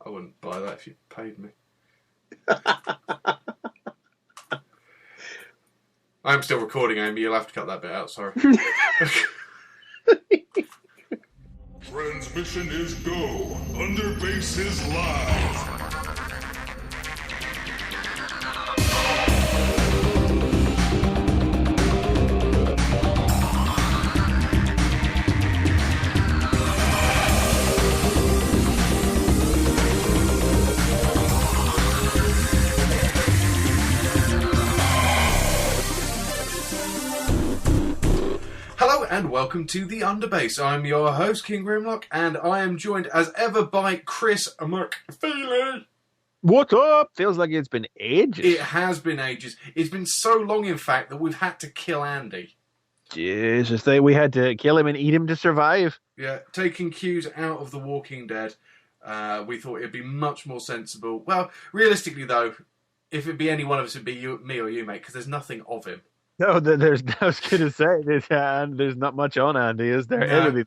I wouldn't buy that if you paid me. I'm still recording, Amy. You'll have to cut that bit out, sorry. Transmission is go. Underbase is live. Hello and welcome to the Underbase. I'm your host, King Grimlock, and I am joined as ever by Chris McFeely. What's up? Feels like it's been ages. It has been ages. It's been so long, in fact, that we've had to kill Andy. Jesus, we had to kill him and eat him to survive. Yeah, taking cues out of The Walking Dead, we thought it'd be much more sensible. Well, realistically, though, if it'd be any one of us, it'd be me or you, mate, because there's nothing of him. No, I was going to say there's not much on Andy, is there? No.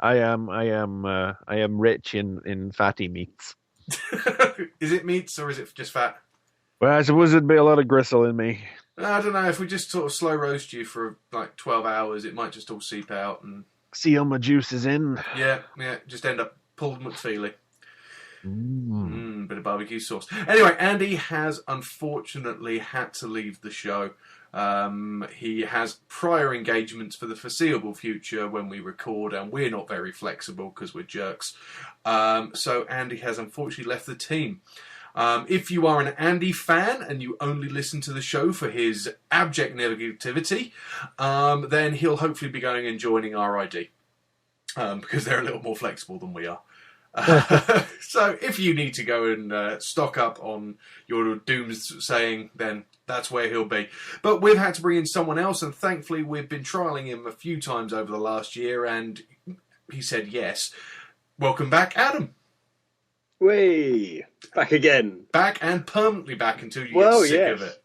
I am rich in fatty meats. Is it meats or is it just fat? Well, I suppose there'd be a lot of gristle in me. I don't know. If we just sort of slow roast you for like 12 hours, it might just all seep out and Seal my juices in. yeah, just end up pulled McFeely. Bit of barbecue sauce. Anyway, Andy has unfortunately had to leave the show. He has prior engagements for the foreseeable future when we record, and we're not very flexible because we're jerks. So Andy has unfortunately left the team. If you are an Andy fan and you only listen to the show for his abject negativity, then he'll hopefully be going and joining RID. Because they're a little more flexible than we are. So if you need to go and stock up on your doomsaying, then that's where he'll be. But we've had to bring in someone else, and thankfully we've been trialling him a few times over the last year, and he said yes. Welcome back, Adam. Way back again. Back and permanently back until you get sick of it.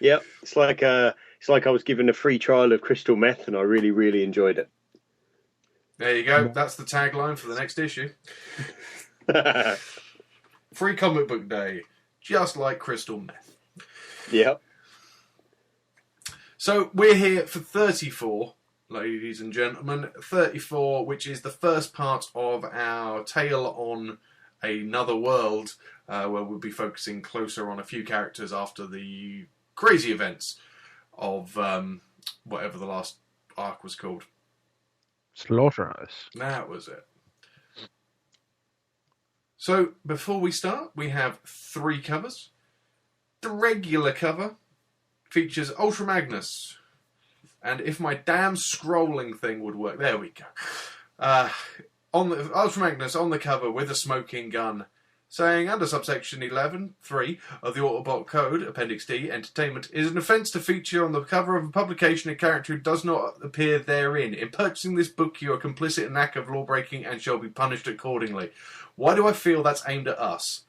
Yep, it's like I was given a free trial of crystal meth, and I really, really enjoyed it. There you go. That's the tagline for the next issue. Free comic book day, just like crystal meth. Yep. So we're here for 34, ladies and gentlemen. 34, which is the first part of our tale on another world, where we'll be focusing closer on a few characters after the crazy events of whatever the last arc was called. Slaughterhouse. That was it. So, before we start, we have 3 covers. The regular cover features Ultra Magnus. And if my damn scrolling thing would work, there we go. On the Ultra Magnus on the cover with a smoking gun, saying, under subsection 11.3 of the Autobot Code, Appendix D, Entertainment, is an offence to feature on the cover of a publication a character who does not appear therein. In purchasing this book, you are complicit in an act of law-breaking and shall be punished accordingly. Why do I feel that's aimed at us?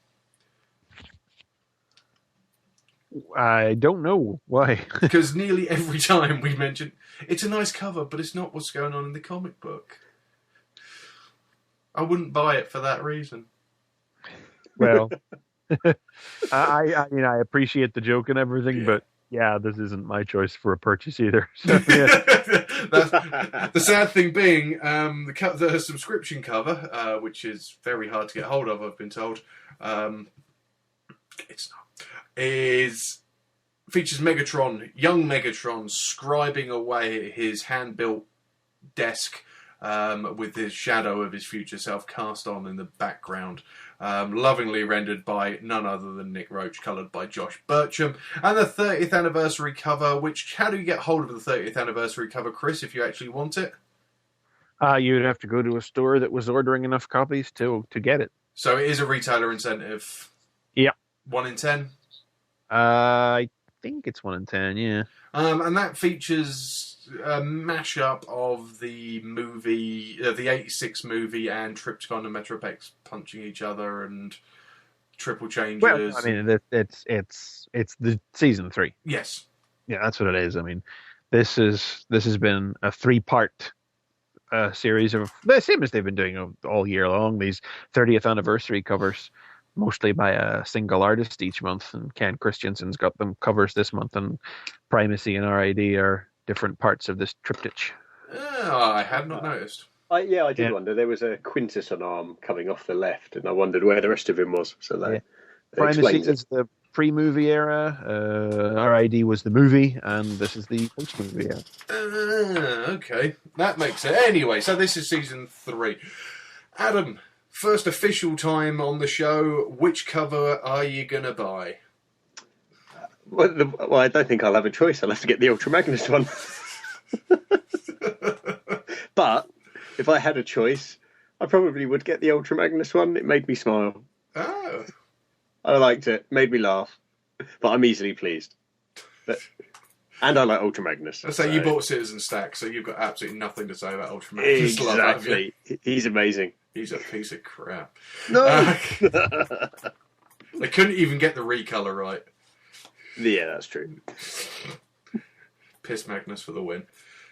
I don't know why. Because nearly every time we mention, it's a nice cover, but it's not what's going on in the comic book. I wouldn't buy it for that reason. Well, I appreciate the joke and everything, but yeah, this isn't my choice for a purchase either. So, yeah. The sad thing being, the subscription cover, which is very hard to get hold of, I've been told, it's not, features Megatron, young Megatron, scribing away at his hand-built desk with the shadow of his future self cast on in the background. Lovingly rendered by none other than Nick Roach, coloured by Josh Burcham. And the 30th anniversary cover, which, how do you get hold of the 30th anniversary cover, Chris, if you actually want it? You'd have to go to a store that was ordering enough copies to get it. So it is a retailer incentive. Yeah. 1 in 10? I think it's 1 in 10, yeah. And that features a mashup of the movie, the 86 movie, and Triptychon and Metropex punching each other and triple changes. Well, I mean, it's the season 3. Yes. Yeah, that's what it is. I mean, this has been a 3-part series of the same as they've been doing all year long. These 30th anniversary covers. mostly by a single artist each month, and Ken Christensen's got them covers this month, and Primacy and RID are different parts of this triptych. I had not noticed. I did Yeah. wonder. There was a Quintus on arm coming off the left, and I wondered where the rest of him was. So that Primacy explains it. is the pre-movie era, RID was the movie, and this is the post-movie era. Okay, that makes it. Anyway, so this is season 3. Adam, first official time on the show. Which cover are you gonna buy? Well, I don't think I'll have a choice. I'll have to get the Ultra Magnus one. But if I had a choice, I probably would get the Ultra Magnus one. It made me smile. Oh, I liked it. Made me laugh. But I'm easily pleased. And I like Ultra Magnus. I say you bought Citizen Stack, so you've got absolutely nothing to say about Ultra Magnus. Exactly. He's amazing. He's a piece of crap. No. They couldn't even get the recolor right. Yeah, that's true. Piss Magnus for the win.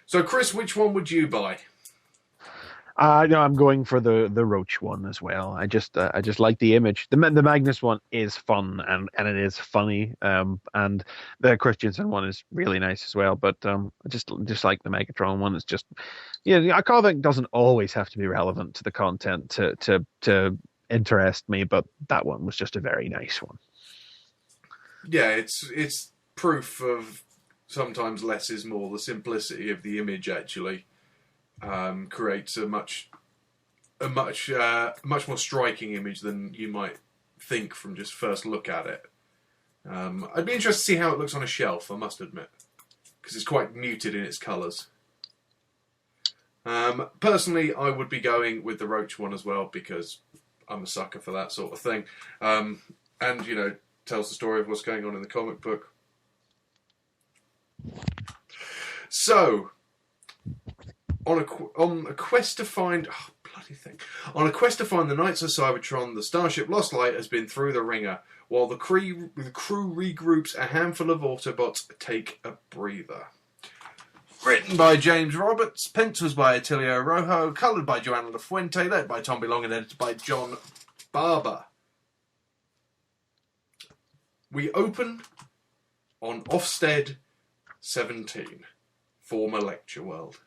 So, Chris, which one would you buy? No, I'm going for the Roach one as well. I just like the image. The Magnus one is fun and it is funny. And the Christensen one is really nice as well. But I just like the Megatron one. It's just, a comic doesn't always have to be relevant to the content to interest me. But that one was just a very nice one. Yeah, it's proof of sometimes less is more. The simplicity of the image actually creates a much more striking image than you might think from just first look at it. I'd be interested to see how it looks on a shelf, I must admit, because it's quite muted in its colours. Personally, I would be going with the Roach one as well because I'm a sucker for that sort of thing, and tells the story of what's going on in the comic book. So, on a quest to find the Knights of Cybertron, the Starship Lost Light has been through the ringer. While the crew regroups, a handful of Autobots take a breather. Written by James Roberts, pencils by Atilio Rojo, coloured by Joanna Lafuente, led by Tom Belong, and edited by John Barber. We open on Ofsted 17, former Lecture World.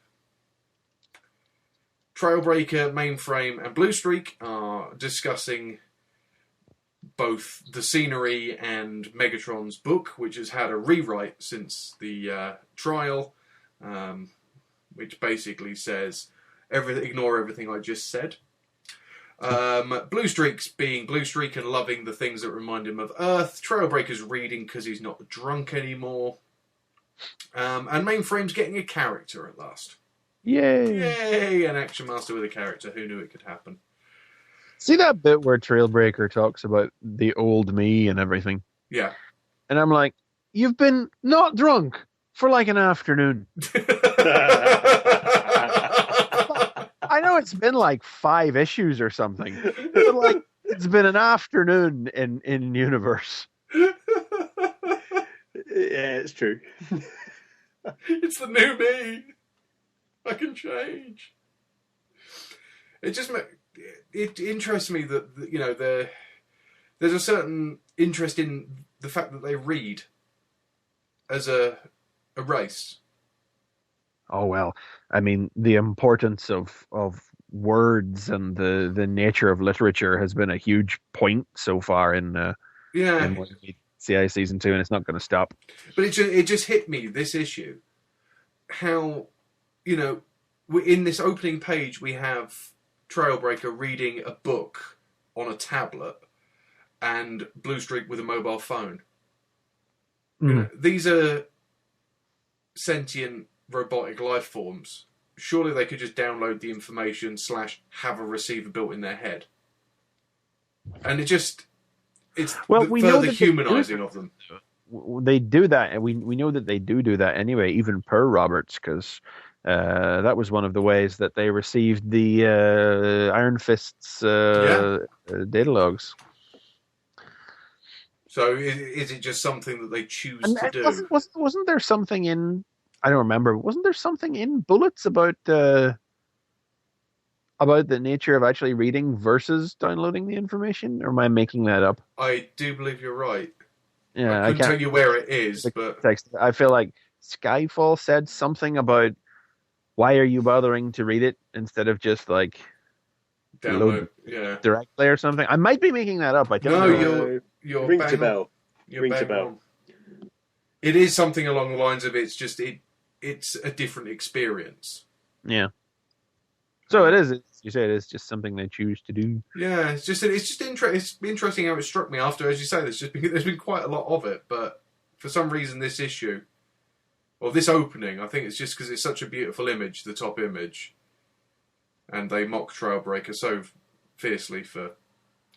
Trailbreaker, Mainframe, and Bluestreak are discussing both the scenery and Megatron's book, which has had a rewrite since the trial, which basically says ignore everything I just said. Bluestreak's being Bluestreak and loving the things that remind him of Earth. Trailbreaker's reading because he's not drunk anymore. And Mainframe's getting a character at last. Yay! Yay! An Action Master with a character. Who knew it could happen? See that bit where Trailbreaker talks about the old me and everything? Yeah. And I'm like, you've been not drunk for like an afternoon. I know it's been like 5 issues or something, but like it's been an afternoon in universe. Yeah, it's true. It's the new me. I can change. It just it interests me that there's a certain interest in the fact that they read as a race. Oh well, I mean the importance of words and the nature of literature has been a huge point so far in CI season 2, and it's not going to stop. But it just hit me this issue how in this opening page we have Trailbreaker reading a book on a tablet and Bluestreak with a mobile phone. These are sentient robotic life forms. Surely they could just download the information / have a receiver built in their head. And it's we know further that humanizing of them. They do that, and we know that they do that anyway, even per Roberts, because that was one of the ways that they received the Iron Fist's data logs. So is it just something that they choose to do? Wasn't there something in? I don't remember. Wasn't there something in Bullets about about the nature of actually reading versus downloading the information, or am I making that up? I do believe you're right. I Yeah, I couldn't can't tell you where it is, the but text. I feel like Skyfall said something about why are you bothering to read it instead of just like load download. Yeah. directly or something. I might be making that up. I don't No, know. you're Rings a bang on. bell. You're Rings a bang bell. on. It is something along the lines of it's a different experience. Yeah. So it is. You say it is just something they choose to do. Yeah, it's interesting how it struck me after, as you say, there's been quite a lot of it, but for some reason this issue or this opening, I think it's just because it's such a beautiful image, the top image, and they mock Trailbreaker so fiercely for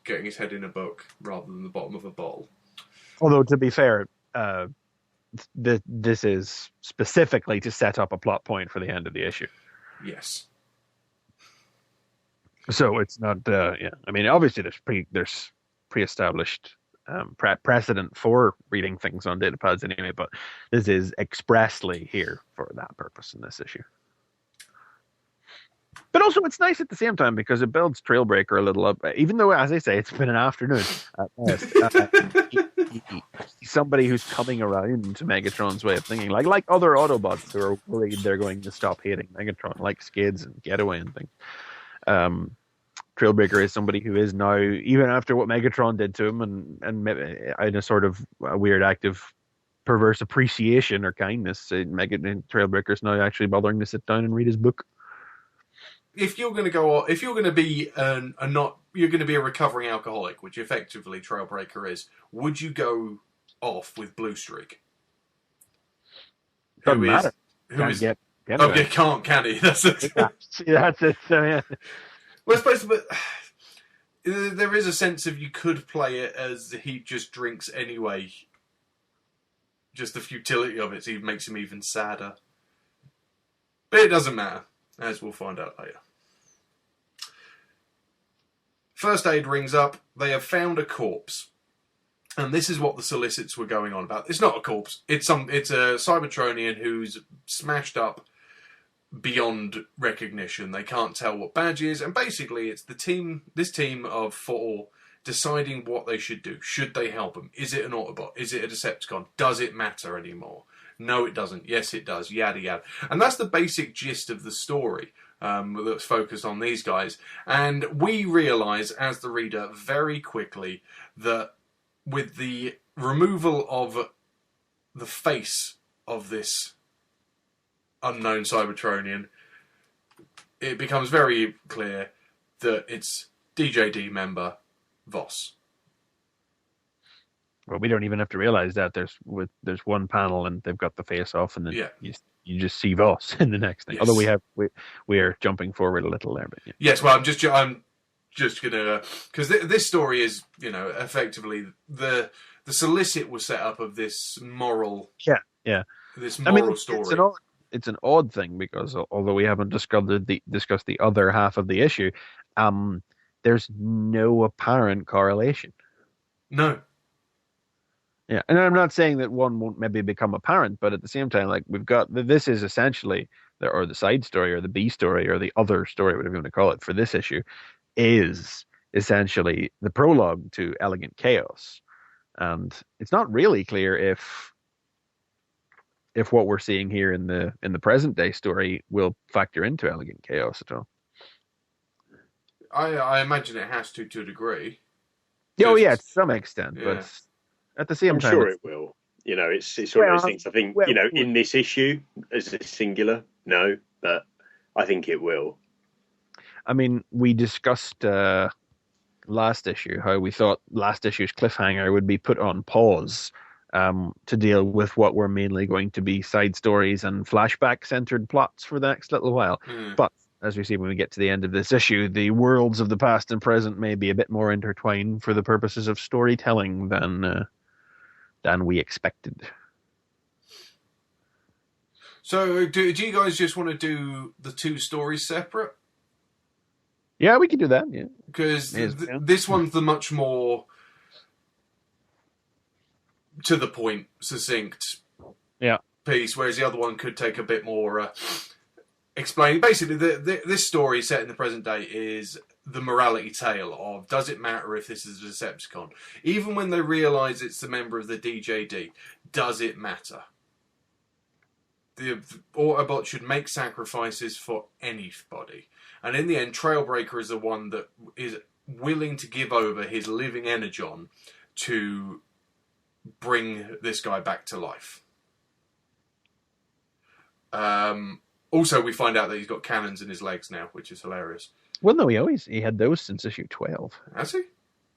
getting his head in a book rather than the bottom of a bottle. Although to be fair, this is specifically to set up a plot point for the end of the issue. Yes. So it's not. Yeah, I mean, obviously there's pre-established precedent for reading things on datapads anyway, but this is expressly here for that purpose in this issue. But also, it's nice at the same time because it builds Trailbreaker a little up. Even though, as I say, it's been an afternoon at best. He's somebody who's coming around to Megatron's way of thinking, like other Autobots who are worried they're going to stop hating Megatron, like Skids and Getaway and things. Trailbreaker is somebody who is now, even after what Megatron did to him, and in a sort of a weird act of perverse appreciation or kindness, Trailbreaker is now actually bothering to sit down and read his book. If you're going to be you're going to be a recovering alcoholic, which effectively Trailbreaker is, would you go off with Blue Streak? Doesn't matter. You can't, can he? That's it. That's it. So, yeah. Well, I suppose, but there is a sense of you could play it as he just drinks anyway. Just the futility of it makes him even sadder. But it doesn't matter, as we'll find out later. First Aid rings up. They have found a corpse. And this is what the solicits were going on about. It's not a corpse. It's a Cybertronian who's smashed up beyond recognition. They can't tell what badge is, and basically it's this team of 4 deciding what they should do. Should they help him? Is it an Autobot? Is it a Decepticon? Does it matter anymore? No, it doesn't. Yes, it does. Yada yada. And that's the basic gist of the story that's focused on these guys. And we realise, as the reader, very quickly that with the removal of the face of this unknown Cybertronian, it becomes very clear that it's DJD member Voss. Well, we don't even have to realize that there's one panel and they've got the face off, and then you just see Voss in the next thing. Yes. Although we are jumping forward a little there, but yeah. Yes. Well, I'm just gonna, because this story is, effectively the solicit was set up of this moral. Yeah. This moral story. It's an odd thing because although we haven't discussed the other half of the issue, there's no apparent correlation. No. Yeah, and I'm not saying that one won't maybe become apparent, but at the same time, like we've got this is essentially the side story or the B story or the other story, whatever you want to call it, for this issue, is essentially the prologue to Elegant Chaos, and it's not really clear if what we're seeing here in the present day story will factor into Elegant Chaos at all. I imagine it has to a degree. Oh yeah, to some extent, yeah. But at the same time, I'm sure it will. It's one of those things. I think in this issue as a singular, no, but I think it will. I mean, we discussed last issue how we thought last issue's cliffhanger would be put on pause to deal with what were mainly going to be side stories and flashback-centered plots for the next little while. But as we see when we get to the end of this issue, the worlds of the past and present may be a bit more intertwined for the purposes of storytelling than we expected. So, do you guys just want to do the 2 stories separate? Yeah, we can do that. Yeah, because this one's the much more to the point, succinct piece, whereas the other one could take a bit more explaining basically this story set in the present day is the morality tale of, does it matter if this is a Decepticon? Even when they realise it's a member of the DJD, does it matter? The Autobots should make sacrifices for anybody. And in the end, Trailbreaker is the one that is willing to give over his living energon to bring this guy back to life. Also, we find out that he's got cannons in his legs now, which is hilarious. Well, no, he had those since issue 12. Has he?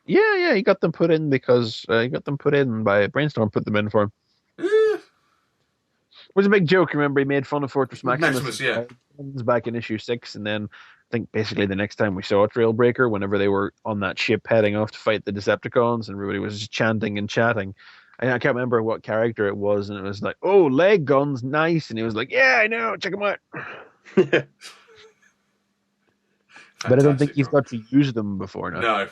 Yeah, he got them put in because he got them put in by Brainstorm. Put them in for him. It was a big joke. Remember, he made fun of Fortress Maximus. Yeah. Back in issue 6, and then I think basically the next time we saw a Trailbreaker, whenever they were on that ship heading off to fight the Decepticons, and everybody was just chanting and chatting. I can't remember what character it was, and it was like, "Oh, leg guns, nice," and he was like, "Yeah, I know, check them out." But I don't think he's got to use them before now.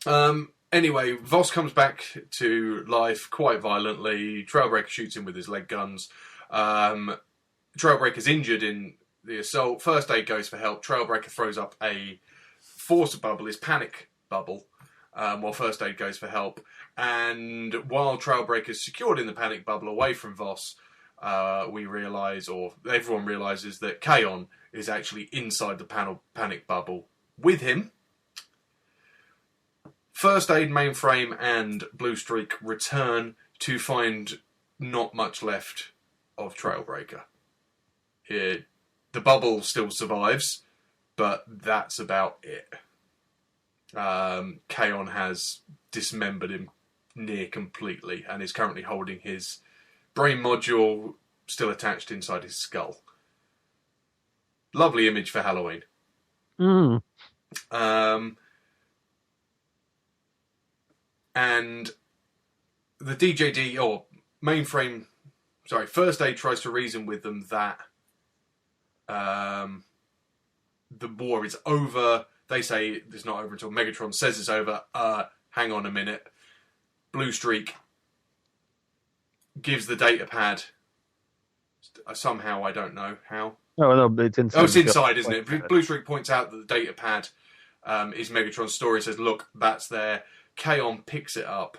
No. Anyway, Voss comes back to life quite violently. Trailbreaker shoots him with his leg guns. Trailbreaker's injured in the assault. First Aid goes for help. Trailbreaker throws up a force bubble, his panic bubble, while First Aid goes for help. And while Trailbreaker's secured in the panic bubble away from Voss, we realise, or everyone realises, that Kaon is actually inside the panic bubble with him. First Aid, Mainframe, and Blue Streak return to find not much left of Trailbreaker. The bubble still survives, but that's about it. Kaon has dismembered him near completely and is currently holding his brain module still attached inside his skull. Lovely image for Halloween. And the DJD, or Mainframe, First Aid tries to reason with them that the war is over. They say it's not over until Megatron says it's over. Hang on a minute. Blue Streak gives the data pad. Somehow, I don't know how. No, it's inside. Oh, it's inside, isn't it? Blue Streak points out that the data pad is Megatron's story. Says, look, that's there. Kaon picks it up,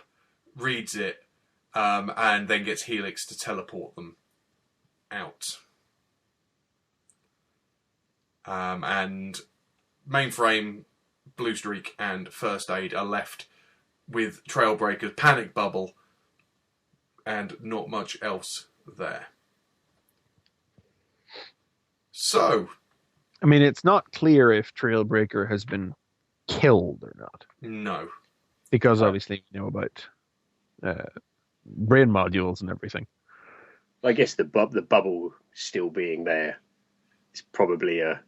reads it, and then gets Helix to teleport them out. And Mainframe, Blue Streak, and First Aid are left with Trailbreaker's panic bubble and not much else there. So, I mean, it's not clear if Trailbreaker has been killed or not. No. Because obviously we know about brain modules and everything. I guess the bubble still being there is probably a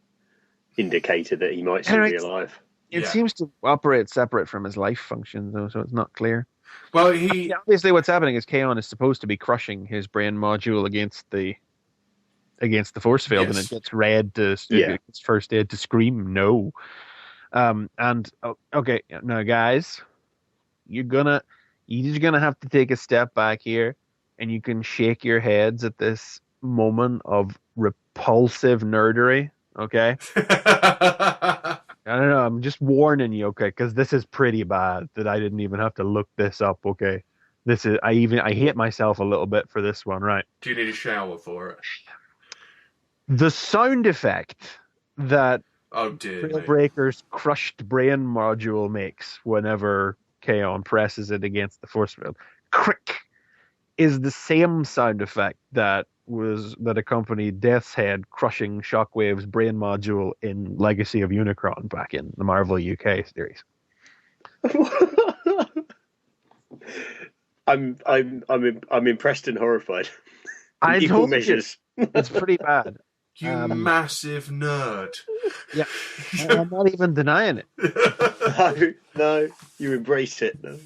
indicator that he might still be alive. It seems to operate separate from his life function, though, so it's not clear. Well, obviously what's happening is Kaon is supposed to be crushing his brain module against the force field, and it gets red to it's First Aid to scream no. Okay, now guys, you're just gonna have to take a step back here, and you can shake your heads at this moment of repulsive nerdery, okay? I don't know, I'm just warning you, okay, because this is pretty bad that I didn't even have to look this up, okay? I hate myself a little bit for this one, right? Do you need a shower for it? The sound effect that Trailbreaker's crushed brain module makes whenever Kaon presses it against the force field, crick, is the same sound effect that accompanied Death's Head crushing Shockwave's brain module in Legacy of Unicron back in the Marvel UK series. I'm impressed and horrified. I equal told measures. You, it's pretty bad. You massive nerd. Yeah, I'm not even denying it. No, you embrace it. No.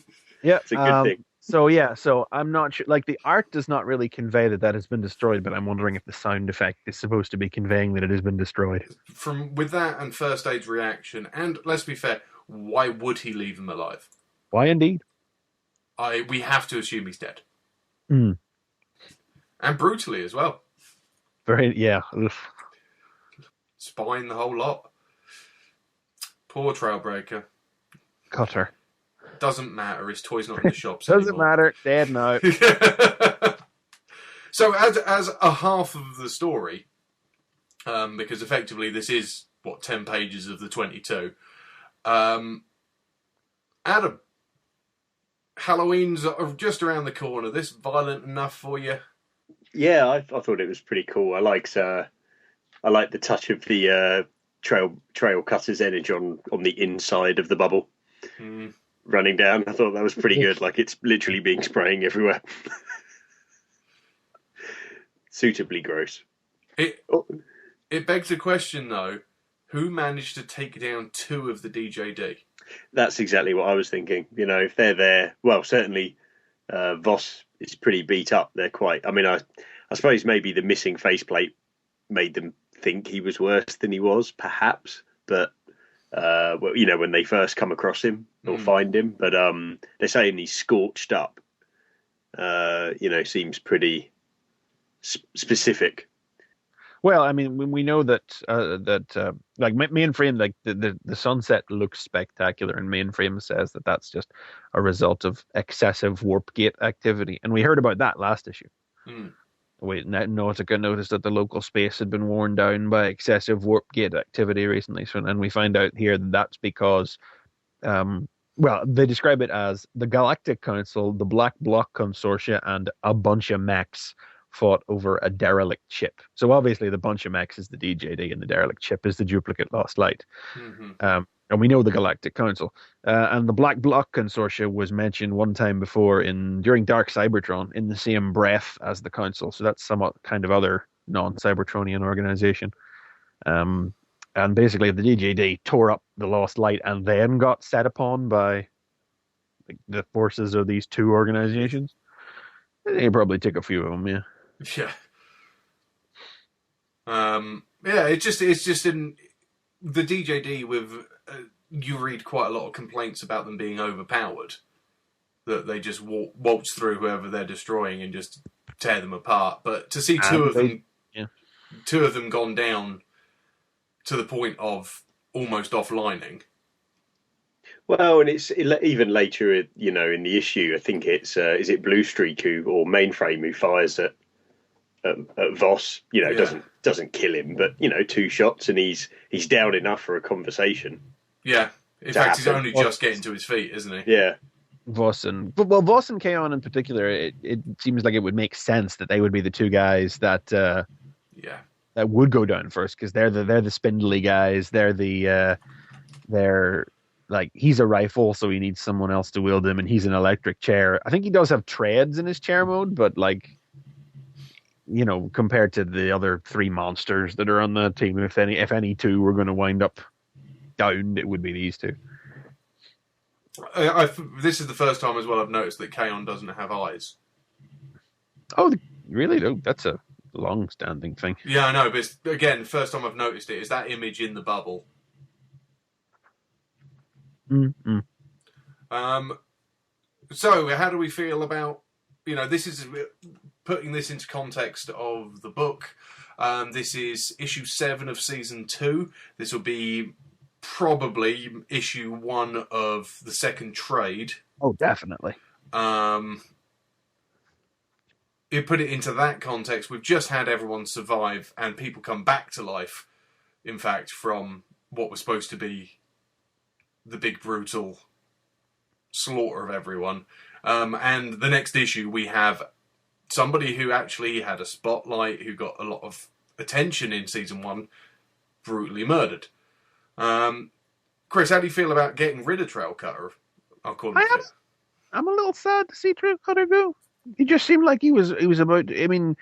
Yeah, it's a good thing. So I'm not sure. Like, the art does not really convey that has been destroyed, but I'm wondering if the sound effect is supposed to be conveying that it has been destroyed. With that and First Aid's reaction, and let's be fair, why would he leave him alive? Why indeed? We have to assume he's dead. Mm. And brutally as well. Very, yeah. Oof. Spine, the whole lot. Poor Trailbreaker. Cutter. Doesn't matter. His toy's not in the shops Doesn't anymore. matter. Dead now. So as a half of the story, because effectively this is, 10 pages of the 22, Adam, Halloween's just around the corner. This violent enough for you? Yeah, I thought it was pretty cool. I like the touch of the trail cutter's energy on the inside of the bubble running down. I thought that was pretty good. Like it's literally being spraying everywhere. Suitably gross. It begs a question though: who managed to take down 2 of the DJD? That's exactly what I was thinking. You know, if they're there, well, certainly Voss is pretty beat up. They're quite. I mean, I suppose maybe the missing faceplate made them think he was worse than he was, perhaps. But well, you know, when they first come across him or find him, but they're saying he's scorched up. You know, seems pretty specific. Well, I mean, we know that like Mainframe, like the sunset looks spectacular, and Mainframe says that that's just a result of excessive warp gate activity, and we heard about that last issue. Nautica noticed that the local space had been worn down by excessive warp gate activity recently, and we find out here that that's because, well, they describe it as the Galactic Council, the Black Bloc Consortia, and a bunch of mechs fought over a derelict ship. So obviously the bunch of mechs is the DJD and the derelict ship is the duplicate Lost Light. And we know the Galactic Council. And the Black Bloc Consortia was mentioned one time before during Dark Cybertron in the same breath as the Council. So that's somewhat kind of other non-Cybertronian organization. And basically the DJD tore up the Lost Light and then got set upon by the forces of these 2 organizations. They probably took a few of them, yeah. Yeah. Yeah, it's just in the DJD with you read quite a lot of complaints about them being overpowered, that they just waltz through whoever they're destroying and just tear them apart. But to see two of them gone down to the point of almost offlining. Well, and it's even later, you know, in the issue. I think it's is it Blue Streak or Mainframe who fires at Voss. You know, doesn't kill him, but you know, 2 shots and he's down enough for a conversation. Yeah, in fact, he's only just getting to his feet, isn't he? Yeah. Voss and Kaon in particular, it seems like it would make sense that they would be the 2 guys that that would go down first, because they're the spindly guys. They're like, he's a rifle, so he needs someone else to wield him, and he's an electric chair. I think he does have treads in his chair mode, but like, you know, compared to the other 3 monsters that are on the team, if any 2 were going to wind up down, it would be these 2. This is the first time as well I've noticed that Kaon doesn't have eyes. Oh, really? No, that's a long-standing thing. Yeah, I know, but again, first time I've noticed it is that image in the bubble. Mm-hmm. So, how do we feel about, you know, this is putting this into context of the book. This is issue 7 of season 2. This will be probably issue 1 of the second trade. Oh, definitely. You put it into that context, we've just had everyone survive and people come back to life, in fact, from what was supposed to be the big brutal slaughter of everyone. And the next issue we have somebody who actually had a spotlight, who got a lot of attention in season 1, brutally murdered. Chris, how do you feel about getting rid of Trail Cutter? I'm a little sad to see Trail Cutter go. He just seemed like he was about. I mean,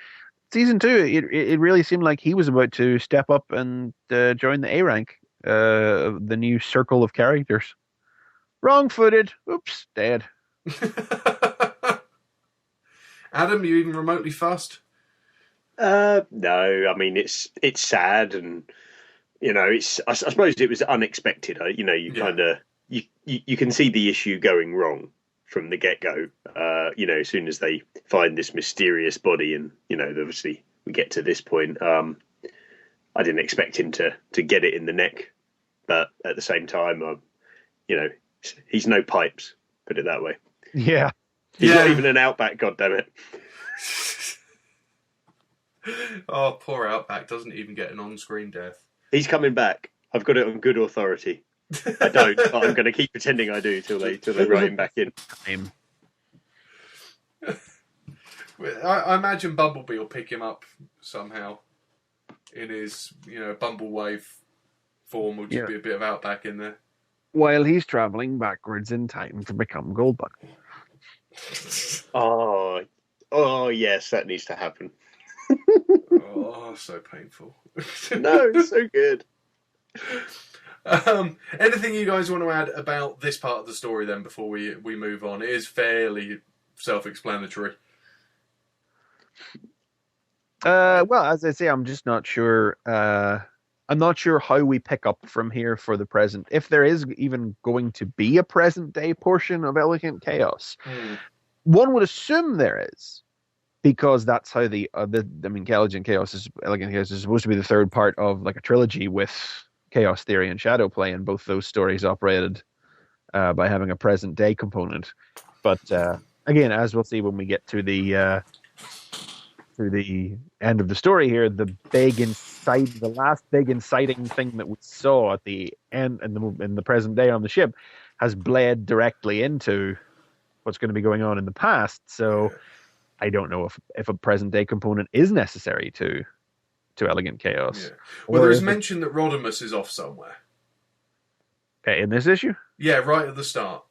season 2, it really seemed like he was about to step up and join the A rank, the new circle of characters. Wrong-footed. Oops, dead. Adam, you even remotely fussed? No, I mean it's sad, and you know, I suppose it was unexpected. You know, you kind of you can see the issue going wrong from the get-go. You know, as soon as they find this mysterious body, and you know, obviously we get to this point. I didn't expect him to get it in the neck, but at the same time, he's no pipes. Put it that way. Yeah. He's not even an Outback. God damn it. Oh, poor Outback doesn't even get an on-screen death. He's coming back. I've got it on good authority. I don't, but I'm going to keep pretending I do till they write him back in. I imagine Bumblebee will pick him up somehow in his, Bumblewave form. Will just be a bit of Outback in there. While he's traveling backwards in time to become Goldbug. Oh, yes, that needs to happen. Oh, so painful. No, it's so good. Anything you guys want to add about this part of the story then before we move on? It is fairly self-explanatory. Well, as I say, I'm just not sure. I'm not sure how we pick up from here for the present. If there is even going to be a present day portion of Elegant Chaos, one would assume there is, because that's how Elegant Chaos is supposed to be the third part of like a trilogy with Chaos Theory and Shadowplay, and both those stories operated by having a present day component. But again, as we'll see when we get to the end of the story here, the last big inciting thing that we saw at the end in the present day on the ship has bled directly into what's going to be going on in the past. So I don't know if a present day component is necessary to Elegant Chaos. Yeah. Well, there is mention that Rodimus is off somewhere. Okay, in this issue? Yeah, right at the start.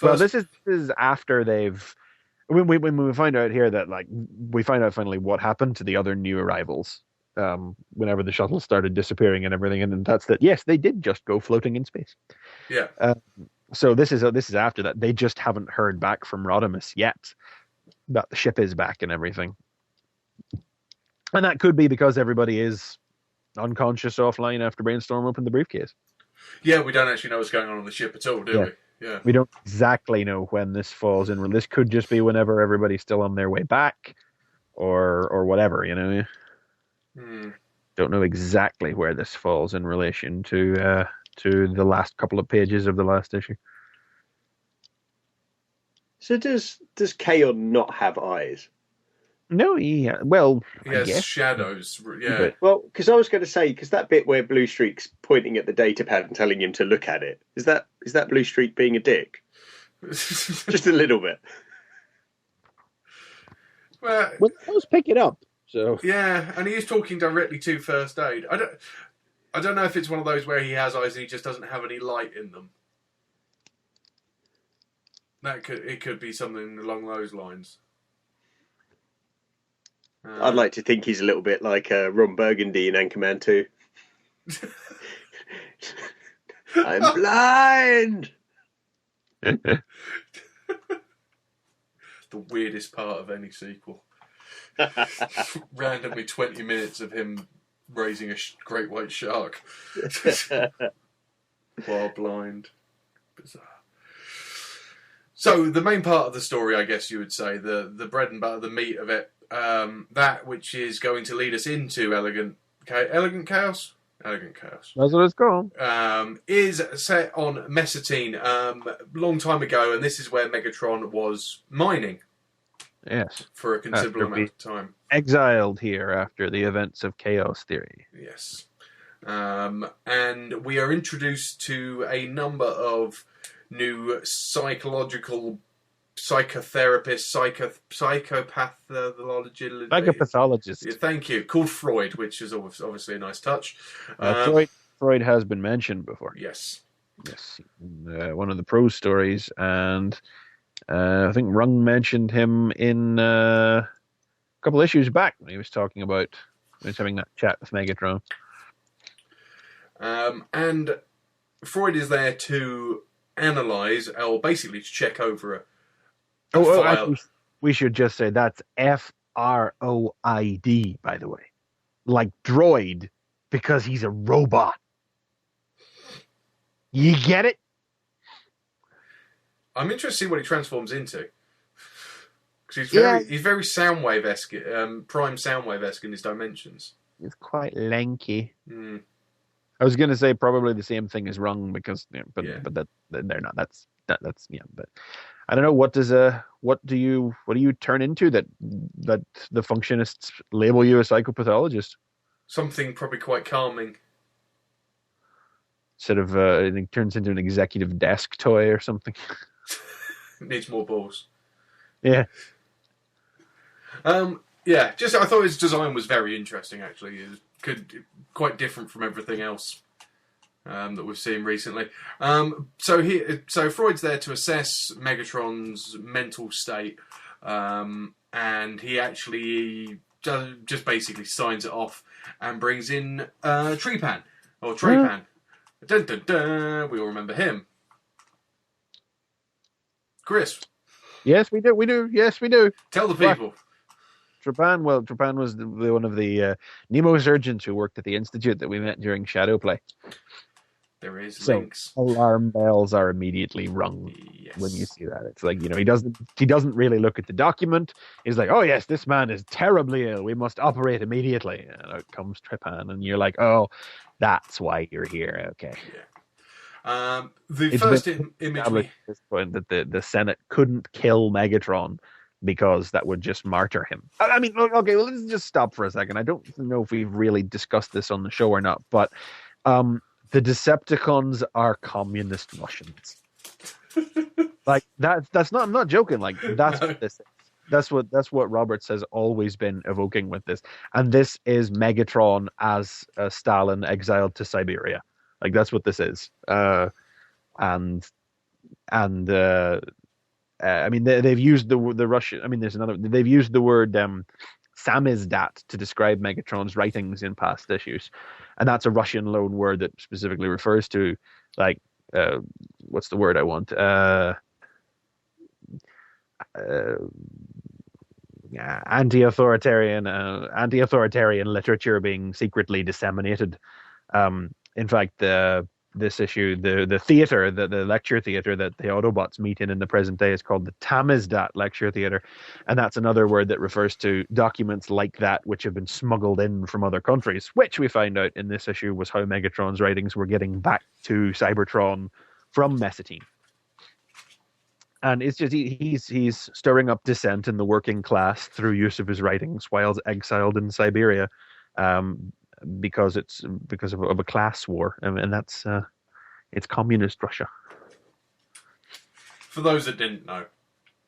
Well, this is after they've... When we find out here that, like, we find out finally what happened to the other new arrivals whenever the shuttle started disappearing and everything, and that's that, yes, they did just go floating in space. Yeah. So this is after that. They just haven't heard back from Rodimus yet that the ship is back and everything. And that could be because everybody is unconscious offline after Brainstorm opened the briefcase. Yeah, we don't actually know what's going on the ship at all, do we? Yeah. We don't exactly know when this falls in. This could just be whenever everybody's still on their way back or whatever, Don't know exactly where this falls in relation to the last couple of pages of the last issue. So does Kaon not have eyes? No, he has shadows. Yeah. Well, because I was going to say, because that bit where Blue Streak's pointing at the data pad and telling him to look at it, is that Blue Streak being a dick? Just a little bit. Well, let's pick it up. So yeah, and he is talking directly to First Aid. I don't know if it's one of those where he has eyes and he just doesn't have any light in them. It could be something along those lines. I'd like to think he's a little bit like Ron Burgundy in Anchorman 2. I'm blind! The weirdest part of any sequel. Randomly 20 minutes of him raising a great white shark while blind. Bizarre. So the main part of the story, I guess you would say, the bread and butter, the meat of it, that which is going to lead us into Elegant Chaos. Elegant Chaos. That's what it's called. Is set on Mesotine long time ago, and this is where Megatron was mining. Yes. For a considerable amount of time. Exiled here after the events of Chaos Theory. Yes. And we are introduced to a number of new psychological psychotherapists, psychopathologists. Yeah, thank you. Called Freud, which is obviously a nice touch. Freud has been mentioned before. Yes. Yes. In, one of the prose stories, and I think Rung mentioned him in a couple issues back when he was talking about having that chat with Megatron. And Freud is there to analyze, or basically to check over a file. We should just say that's F-R-O-I-D, by the way. Like droid, because he's a robot. You get it? I'm interested to see what he transforms into. 'Cause Yeah. he's very Soundwave-esque, Prime Soundwave-esque in his dimensions. It's quite lanky. Mm. I was going to say probably the same thing is wrong because, but Yeah. but they're not. That's yeah. But I don't know what do you turn into that the functionists label you a psychopathologist? Something probably quite calming. Sort of I think turns into an executive desk toy or something. Needs more balls. Yeah. Yeah, just I thought his design was very interesting. Actually, it was quite different from everything else that we've seen recently. So Freud's there to assess Megatron's mental state, and he actually just basically signs it off and brings in Trepan or Trepan. Dun, dun, dun. We all remember him. Chris. Yes, we do. We do. Yes, we do. Tell the people. Trepan was one of the neurosurgeons who worked at the institute that we met during Shadowplay. There is So links. alarm bells are immediately rung Yes. when you see that. It's like, he doesn't really look at the document. He's like, oh yes, this man is terribly ill. We must operate immediately. And out comes Trepan, and you're like, oh, that's why you're here. Okay. Yeah. The It's first been image established at this point that the Senate couldn't kill Megatron because that would just martyr him. I mean, okay, well, let's just stop for a second. I don't know if we've really discussed this on the show or not, but the Decepticons are communist Russians. Like that's not. I'm not joking. Like that's No. what this is. That's what Roberts has always been evoking with this, and this is Megatron as Stalin exiled to Siberia. Like that's what this is. I mean, they've used the Russian. I mean, there's another. They've used the word samizdat to describe Megatron's writings in past issues, and that's a Russian loan word that specifically refers to, like, what's the word I want? Anti-authoritarian literature being secretly disseminated. In fact, this issue, the theater, the lecture theater that the Autobots meet in the present day is called the Tamizdat Lecture Theater, and that's another word that refers to documents like that which have been smuggled in from other countries, which we find out in this issue was how Megatron's writings were getting back to Cybertron from Mesotine. And it's just he's stirring up dissent in the working class through use of his writings while exiled in Siberia. Because of a class war, and that's it's communist Russia. For those that didn't know.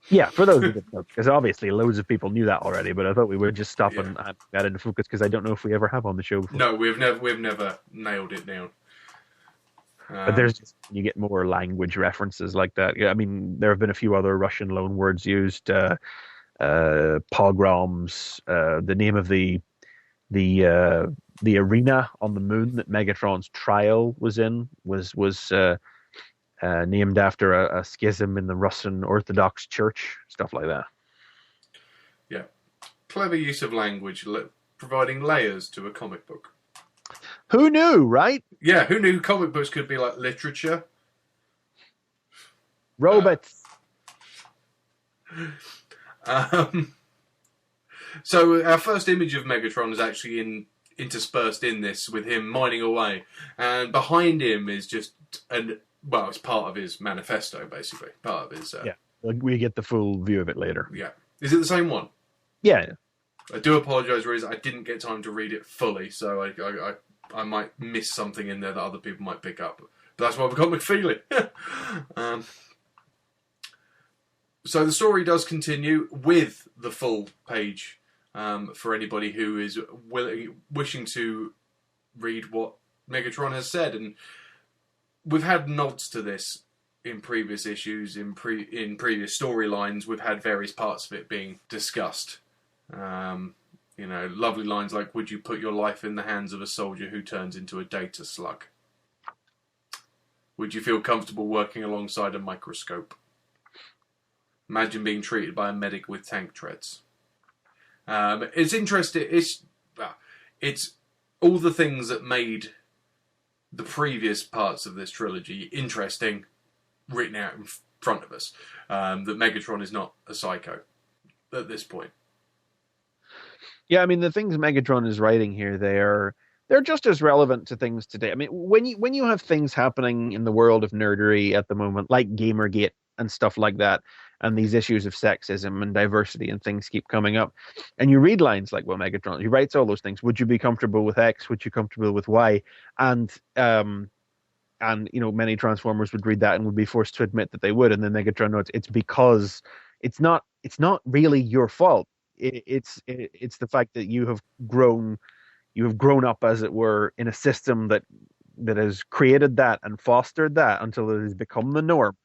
Yeah, for those who didn't know, because obviously loads of people knew that already. But I thought we would just stop and add that into focus because I don't know if we ever have on the show before. No, we've never nailed it down. But you get more language references like that. Yeah, I mean, there have been a few other Russian loan words used. Pogroms, the name of the arena on the moon that Megatron's trial was in was named after a schism in the Russian Orthodox Church, stuff like that. Yeah, clever use of language, providing layers to a comic book. Who knew, right? Yeah, who knew comic books could be like literature? Robots. So our first image of Megatron is actually interspersed in this with him mining away, and behind him is just it's part of his manifesto, basically. Part of his We get the full view of it later. Yeah, is it the same one? Yeah. I do apologise, Riz. I didn't get time to read it fully, so I might miss something in there that other people might pick up. But that's why we've got McFeely. So the story does continue with the full page for anybody who is wishing to read what Megatron has said. And we've had nods to this in previous issues, in previous storylines. We've had various parts of it being discussed. Lovely lines like, would you put your life in the hands of a soldier who turns into a data slug? Would you feel comfortable working alongside a microscope? Imagine being treated by a medic with tank treads. It's interesting. It's all the things that made the previous parts of this trilogy interesting, written out in front of us. That Megatron is not a psycho. at this point. Yeah, I mean the things Megatron is writing here, they're just as relevant to things today. I mean, when you have things happening in the world of nerdery at the moment, like Gamergate and stuff like that, and these issues of sexism and diversity and things keep coming up, and you read lines like, "Well, Megatron," he writes all those things. Would you be comfortable with X? Would you be comfortable with Y? And many Transformers would read that and would be forced to admit that they would, and then Megatron notes it's because it's not really your fault. It's the fact that you have grown up, as it were, in a system that has created that and fostered that until it has become the norm.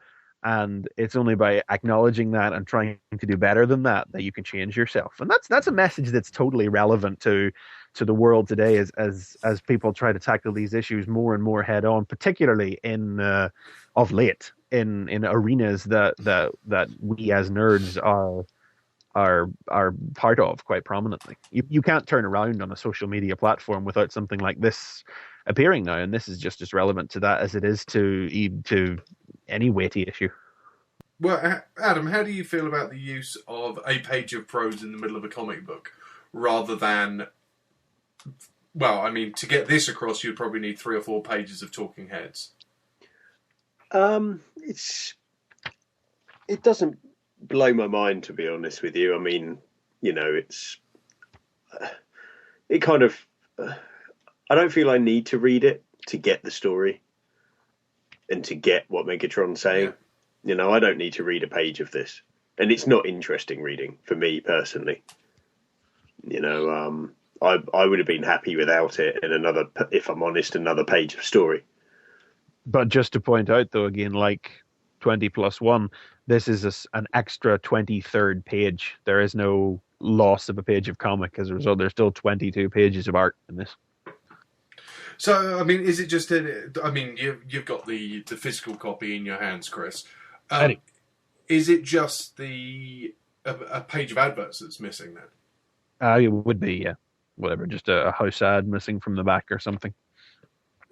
And it's only by acknowledging that and trying to do better than that that you can change yourself. And that's a message that's totally relevant to the world today as people try to tackle these issues more and more head on, particularly in of late in arenas that we as nerds are part of quite prominently. You can't turn around on a social media platform without something like this appearing now, and this is just as relevant to that as it is to any weighty issue. Well, Adam, how do you feel about the use of a page of prose in the middle of a comic book rather than... Well, I mean, to get this across, you'd probably need 3 or 4 pages of talking heads. It doesn't blow my mind, to be honest with you. I mean, it kind of... I don't feel I need to read it to get the story and to get what Megatron's saying. Yeah. I don't need to read a page of this. And it's not interesting reading for me personally. I would have been happy without it and if I'm honest, another page of story. But just to point out, though, again, like 20+1, this is an extra 23rd page. There is no loss of a page of comic as a result. There's still 22 pages of art in this. So, I mean, is it just... you've got the physical copy in your hands, Chris. Is it just a page of adverts that's missing then? It would be, yeah. Whatever, just a house ad missing from the back or something.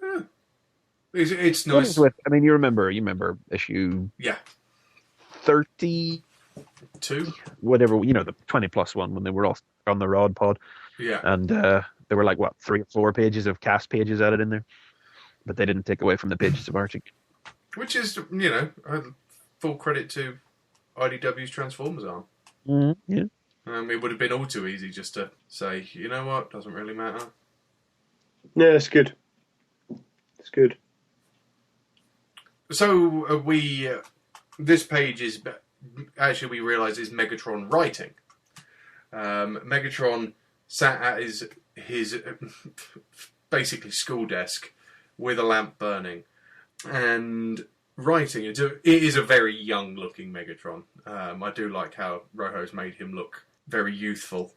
Yeah. It's nice. You remember issue 32? Whatever, the 20+1 when they were all on the Rod Pod. Yeah. And there were 3 or 4 pages of cast pages added in there. But they didn't take away from the pages of arting. Which is, full credit to IDW's Transformers arm. Mm-hmm, yeah. It would have been all too easy just to say, you know what, doesn't really matter. Yeah, it's good. It's good. So this page is, actually we realise is Megatron writing. Megatron sat at his basically school desk with a lamp burning and writing. It is a very young looking Megatron. I do like how Rojo's made him look very youthful,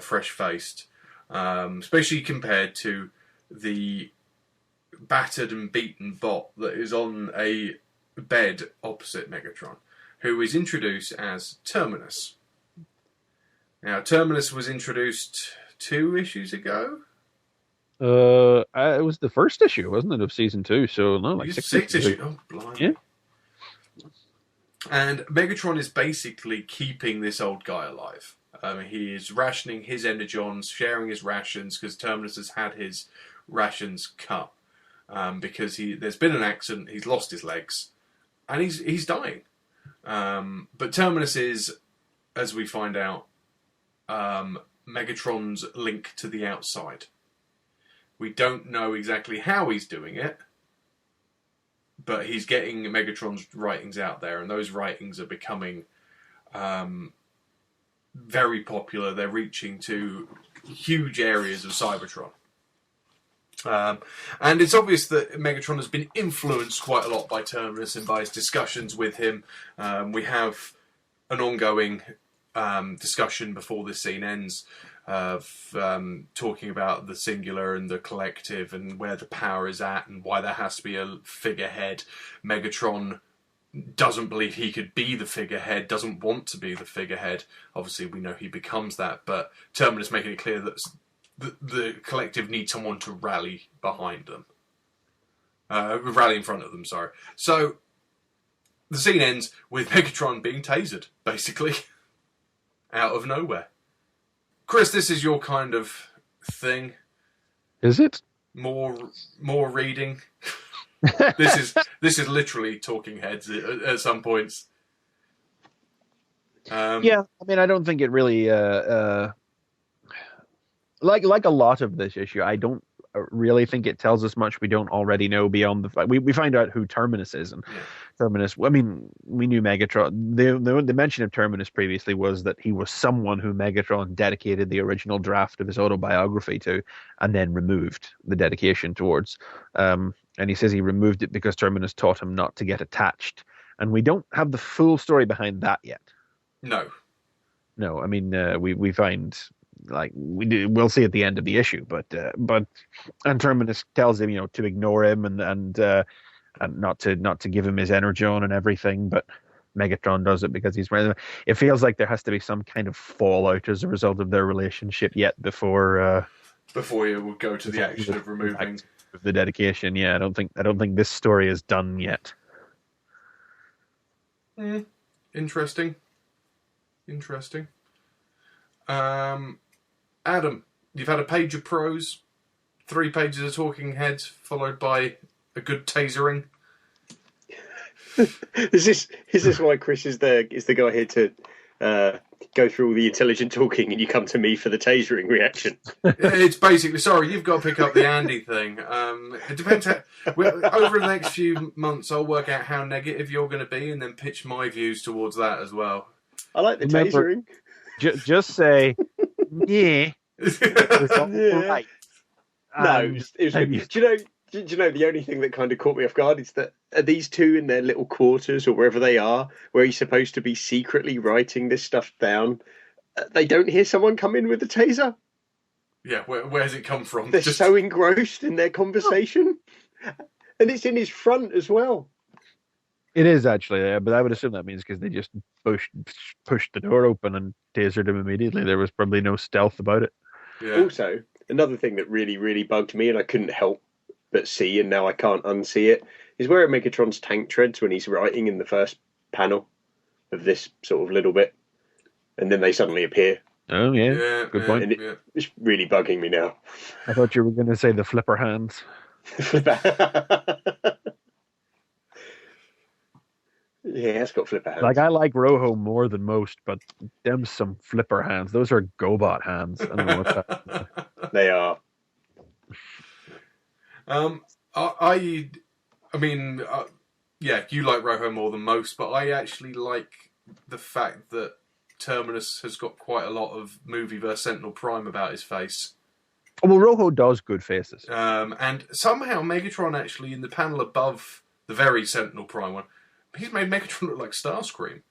fresh-faced, especially compared to the battered and beaten bot that is on a bed opposite Megatron, who is introduced as Terminus. Now, Terminus was introduced 2 issues ago. It was the first issue, wasn't it, of season 2? So no, 6 issues. Oh, blimey. Yeah. And Megatron is basically keeping this old guy alive. He is rationing his energons, sharing his rations, because Terminus has had his rations cut. Because there's been an accident, he's lost his legs, and he's dying. But Terminus is, as we find out, Megatron's link to the outside. We don't know exactly how he's doing it, but he's getting Megatron's writings out there, and those writings are becoming very popular. They're reaching to huge areas of Cybertron. And it's obvious that Megatron has been influenced quite a lot by Terminus and by his discussions with him. We have an ongoing discussion before this scene ends of talking about the singular and the collective and where the power is at and why there has to be a figurehead. Megatron doesn't believe he could be the figurehead, doesn't want to be the figurehead. Obviously, we know he becomes that, but Terminus making it clear that the collective needs someone to rally behind them. Rally in front of them, sorry. So, the scene ends with Megatron being tasered, basically. out of nowhere. Chris, this is your kind of thing. Is it? More reading. This is literally talking heads at some points. Yeah, I mean, I don't think it really like a lot of this issue. I don't really think it tells us much we don't already know beyond the. We find out who Terminus is, and Terminus. I mean, we knew Megatron. The mention of Terminus previously was that he was someone who Megatron dedicated the original draft of his autobiography to, and then removed the dedication towards. And he says he removed it because Terminus taught him not to get attached. And we don't have the full story behind that yet. No. I mean, we find like we'll see at the end of the issue, but Terminus tells him, to ignore him and not to give him his energon and everything, but Megatron does it because he's. It feels like there has to be some kind of fallout as a result of their relationship yet before you would go to the action of removing the dedication. Yeah, I don't think this story is done yet. Interesting. Adam, you've had a page of prose, 3 pages of talking heads, followed by a good tasering. Is this why Chris is the guy here to go through all the intelligent talking, and you come to me for the tasering reaction? It's basically, sorry, you've got to pick up the Andy thing. It depends. Over the next few months, I'll work out how negative you're going to be, and then pitch my views towards that as well. I like the tasering. Just say, yeah. It's all right. No, it was good. Do you know the only thing that kind of caught me off guard is that are these two in their little quarters or wherever they are, where he's supposed to be secretly writing this stuff down, they don't hear someone come in with a taser? Yeah, where's it come from? They're so engrossed in their conversation. And it's in his front as well. It is actually, but I would assume that means because they just pushed the door open and tasered him immediately. There was probably no stealth about it. Yeah. Also, another thing that really, really bugged me, and I couldn't help but see, and now I can't unsee it, is where Megatron's tank treads when he's writing in the first panel of this sort of little bit, and then they suddenly appear. Oh yeah, good point. And it's really bugging me now. I thought you were going to say the flipper hands. Yeah, it's got flipper hands. Like, I like Rojo more than most, but them some flipper hands. Those are GoBot hands. I don't know what that. They are. Yeah, you like Rojo more than most, but I actually like the fact that Terminus has got quite a lot of Movieverse Sentinel Prime about his face. Well, Rojo does good faces. And somehow Megatron actually, in the panel above the very Sentinel Prime one, he's made Megatron look like Starscream.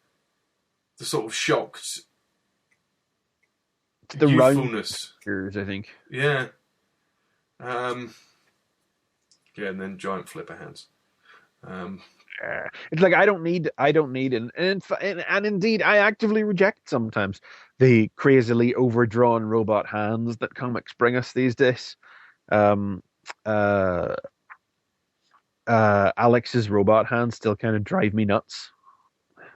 The sort of shocked the youthfulness. Round I think. Yeah. Yeah, and then giant flipper hands. It's like I don't need, and indeed I actively reject sometimes the crazily overdrawn robot hands that comics bring us these days. Alex's robot hands still kind of drive me nuts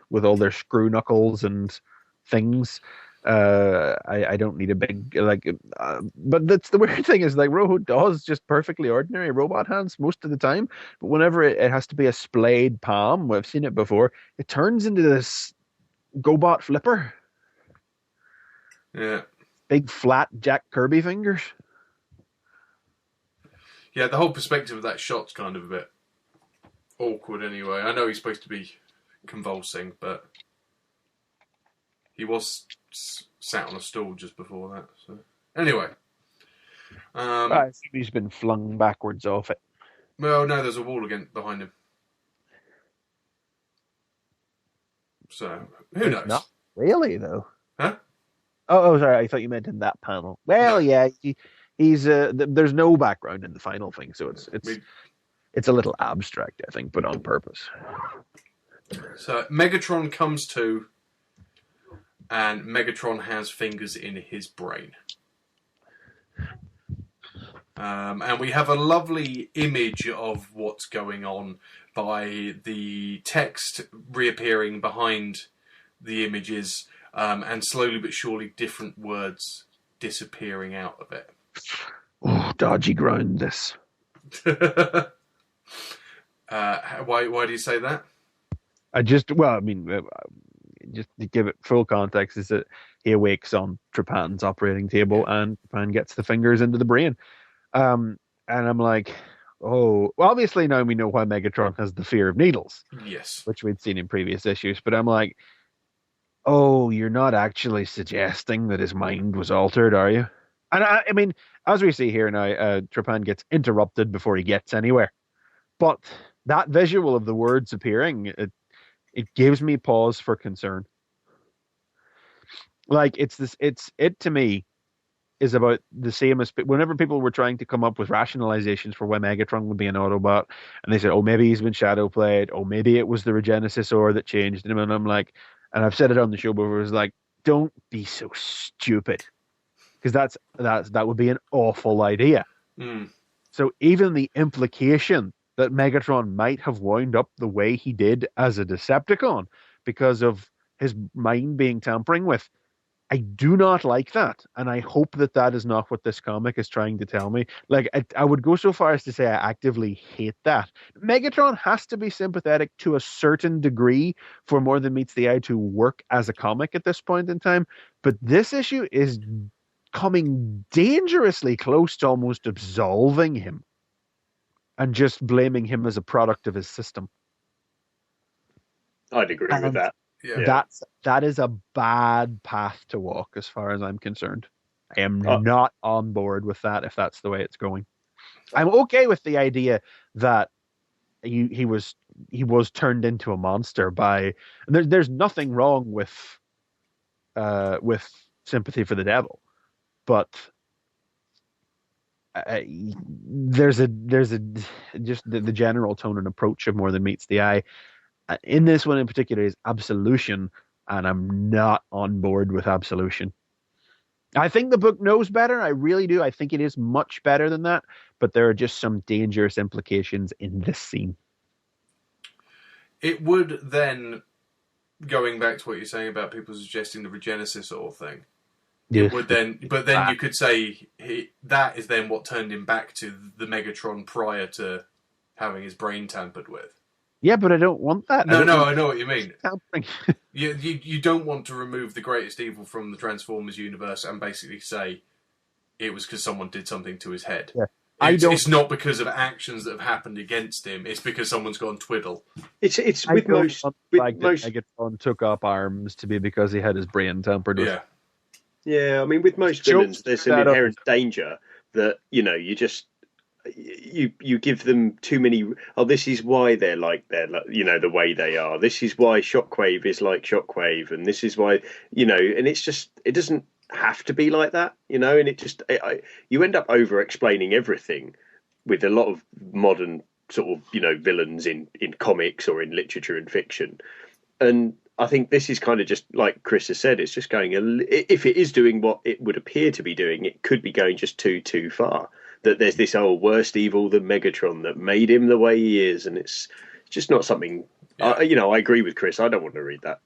with all their screw knuckles and things. I don't need a big but that's the weird thing is like Rojo does just perfectly ordinary robot hands most of the time, but whenever it has to be a splayed palm, we've seen it before, it turns into this GoBot flipper. Yeah, big flat Jack Kirby fingers. Yeah, the whole perspective of that shot's kind of a bit awkward anyway. I know he's supposed to be convulsing, but he was sat on a stool just before that. So anyway, I think he's been flung backwards off it. Well, no, there's a wall again behind him. So who knows? Not really, though. Huh? Oh, sorry. I thought you meant in that panel. Well, yeah, he's there's no background in the final thing, so it's a little abstract, I think, but on purpose. So Megatron comes to. And Megatron has fingers in his brain. And we have a lovely image of what's going on by the text reappearing behind the images and slowly but surely different words disappearing out of it. Oh, dodgy ground, this. Why do you say that? Just to give it full context, is that he awakes on Trepan's operating table and Trepan gets the fingers into the brain. And I'm like, oh, well, obviously now we know why Megatron has the fear of needles. Yes. Which we'd seen in previous issues. But I'm like, oh, you're not actually suggesting that his mind was altered, are you? And I mean, as we see here now, Trepan gets interrupted before he gets anywhere. But that visual of the words appearing, it gives me pause for concern. Like it to me is about the same as whenever people were trying to come up with rationalizations for why Megatron would be an Autobot, and they said, oh, maybe he's been shadow played, oh, maybe it was the Regenesis ore that changed him, and I'm like, and I've said it on the show before, it was like, don't be so stupid, because that would be an awful idea. So even the implication that Megatron might have wound up the way he did as a Decepticon because of his mind being tampering with, I do not like that, and I hope that that is not what this comic is trying to tell me. Like, I would go so far as to say I actively hate that. Megatron has to be sympathetic to a certain degree for More Than Meets the Eye to work as a comic at this point in time, but this issue is coming dangerously close to almost absolving him and just blaming him as a product of his system. I'd agree with that. Yeah. That is a bad path to walk as far as I'm concerned. I am not on board with that if that's the way it's going. I'm okay with the idea that he was turned into a monster by, and there's nothing wrong with sympathy for the devil, but there's just the general tone and approach of More Than Meets the Eye. In this one in particular is absolution, and I'm not on board with absolution. I think the book knows better. I really do. I think it is much better than that, but there are just some dangerous implications in this scene. It would then, going back to what you're saying about people suggesting the Regenesis or thing, Yes. it would then, but then you could say that is then what turned him back to the Megatron prior to having his brain tampered with. Yeah, but I don't want that. No, I know what you mean. Tampering. You don't want to remove the greatest evil from the Transformers universe and basically say it was because someone did something to his head. Yeah. It's not because of actions that have happened against him. It's because someone's gone twiddle. It's with most Megatron took up arms to be because he had his brain tampered with. Yeah. I mean, with most villains, there's an inherent danger that you give them too many. Oh, this is why they're like the way they are. This is why Shockwave is like Shockwave, and this is why and it's just, it doesn't have to be like that, and it just you end up over explaining everything with a lot of modern sort of villains in comics or in literature and fiction, and I think this is kind of just like Chris has said. It's just going if it is doing what it would appear to be doing, it could be going just too far. That there's this worst evil than Megatron that made him the way he is, and it's just not something. I agree with Chris. I don't want to read that.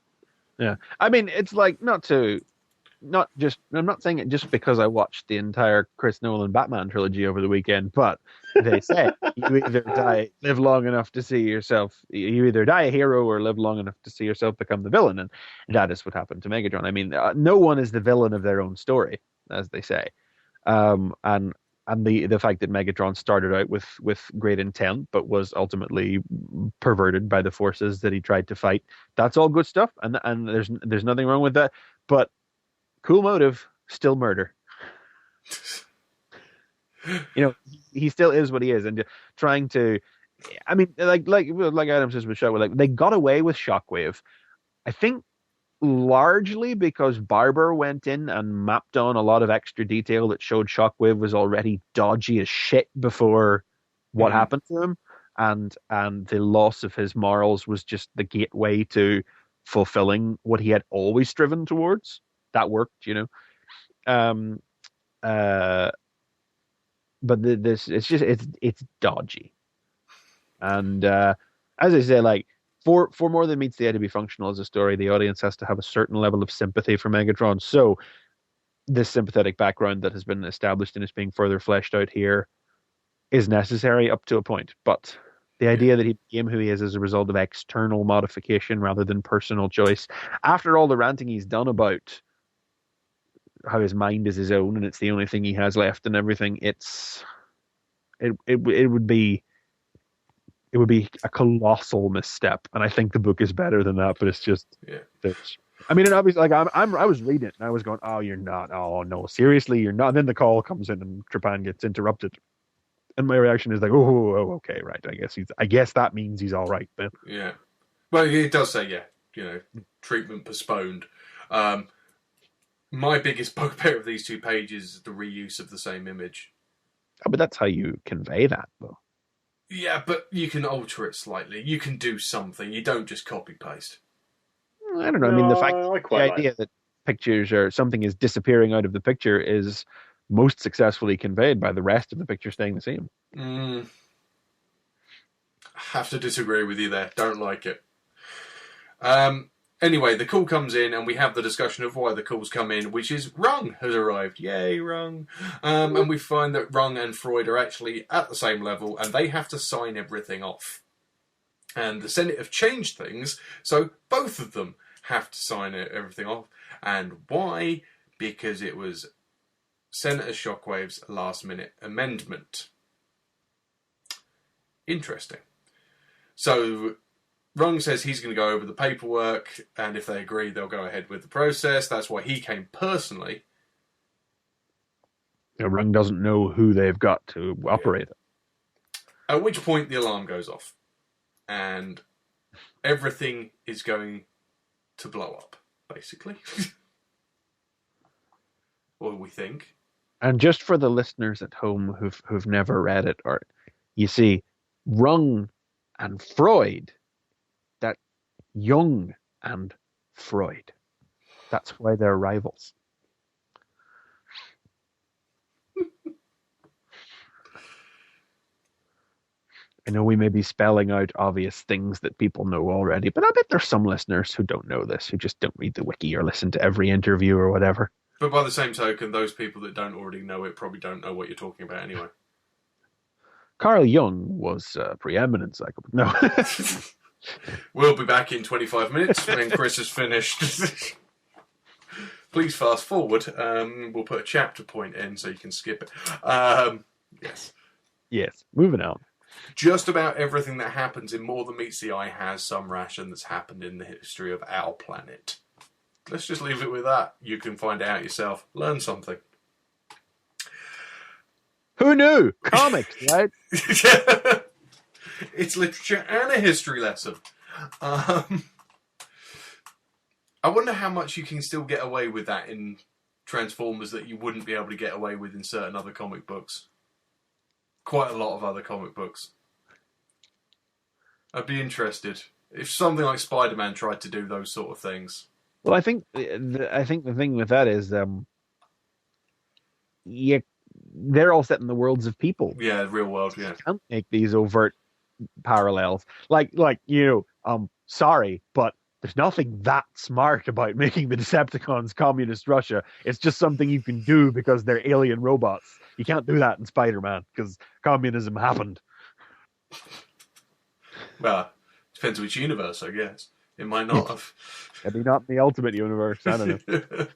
Yeah, I mean, it's like I'm not saying it just because I watched the entire Chris Nolan Batman trilogy over the weekend, but they say you either live long enough to see yourself, you either die a hero or live long enough to see yourself become the villain, and that is what happened to Megatron. I mean, no one is the villain of their own story, as they say, and the fact that Megatron started out with great intent, but was ultimately perverted by the forces that he tried to fight. That's all good stuff, and there's nothing wrong with that. But cool motive, still murder. He still is what he is, and trying to. I mean, like Adam says with Shockwave, they got away with Shockwave. I think largely because Barber went in and mapped on a lot of extra detail that showed Shockwave was already dodgy as shit before what happened to him, and the loss of his morals was just the gateway to fulfilling what he had always striven towards. That worked, but it's dodgy, and as I say, like, for more than meets the eye to be functional as a story, the audience has to have a certain level of sympathy for Megatron. So this sympathetic background that has been established and is being further fleshed out here is necessary up to a point. But the idea that he became who he is as a result of external modification rather than personal choice, after all the ranting he's done about how his mind is his own and it's the only thing he has left and everything, it would be a colossal misstep. And I think the book is better than that, but it's just I mean, and obviously, like I was reading it and I was going, "Oh, you're not. Oh no, seriously, you're not." And then the call comes in and Trepan gets interrupted, and my reaction is like, "Oh, okay, right. I guess that means he's all right then." Yeah. Well, it does say, treatment postponed. My biggest bugbear of these 2 pages is the reuse of the same image. Oh, but that's how you convey that, though. Yeah, but you can alter it slightly. You can do something. You don't just copy paste. I don't know. I mean, the idea that pictures or something is disappearing out of the picture is most successfully conveyed by the rest of the picture staying the same. I have to disagree with you there. Don't like it. Anyway, the call comes in and we have the discussion of why the calls come in, which is Rung has arrived. Yay, Rung. And we find that Rung and Freud are actually at the same level and they have to sign everything off. And the Senate have changed things, so both of them have to sign everything off. And why? Because it was Senator Shockwave's last-minute amendment. Interesting. So Rung says he's going to go over the paperwork, and if they agree, they'll go ahead with the process. That's why he came personally. Rung doesn't know who they've got to operate it. At which point the alarm goes off. And everything is going to blow up, basically. Or we think. And just for the listeners at home who've never read it, or you see, Rung and Freud, that Jung and Freud. That's why they're rivals. I know we may be spelling out obvious things that people know already, but I bet there's some listeners who don't know this, who just don't read the wiki or listen to every interview or whatever. But by the same token, those people that don't already know it probably don't know what you're talking about anyway. Carl Jung was a preeminent psychopath. No. We'll be back in 25 minutes when Chris has finished. Please fast forward. We'll put a chapter point in so you can skip it. Yes. Yes, moving on. Just about everything that happens in More Than Meets the Eye has some ration that's happened in the history of our planet. Let's just leave it with that. You can find it out yourself. Learn something. Who knew? Comics, right? It's literature and a history lesson. I wonder how much you can still get away with that in Transformers that you wouldn't be able to get away with in certain other comic books. Quite a lot of other comic books. I'd be interested if something like Spider-Man tried to do those sort of things. Well, I think the thing with that is, they're all set in the worlds of people. Yeah, real world. Yeah, you can't make these overt parallels. Like sorry, but there's nothing that smart about making the Decepticons communist Russia. It's just something you can do because they're alien robots. You can't do that in Spider-Man because communism happened. Well, depends which universe, I guess. It might not have. Maybe not in the Ultimate Universe. I don't know.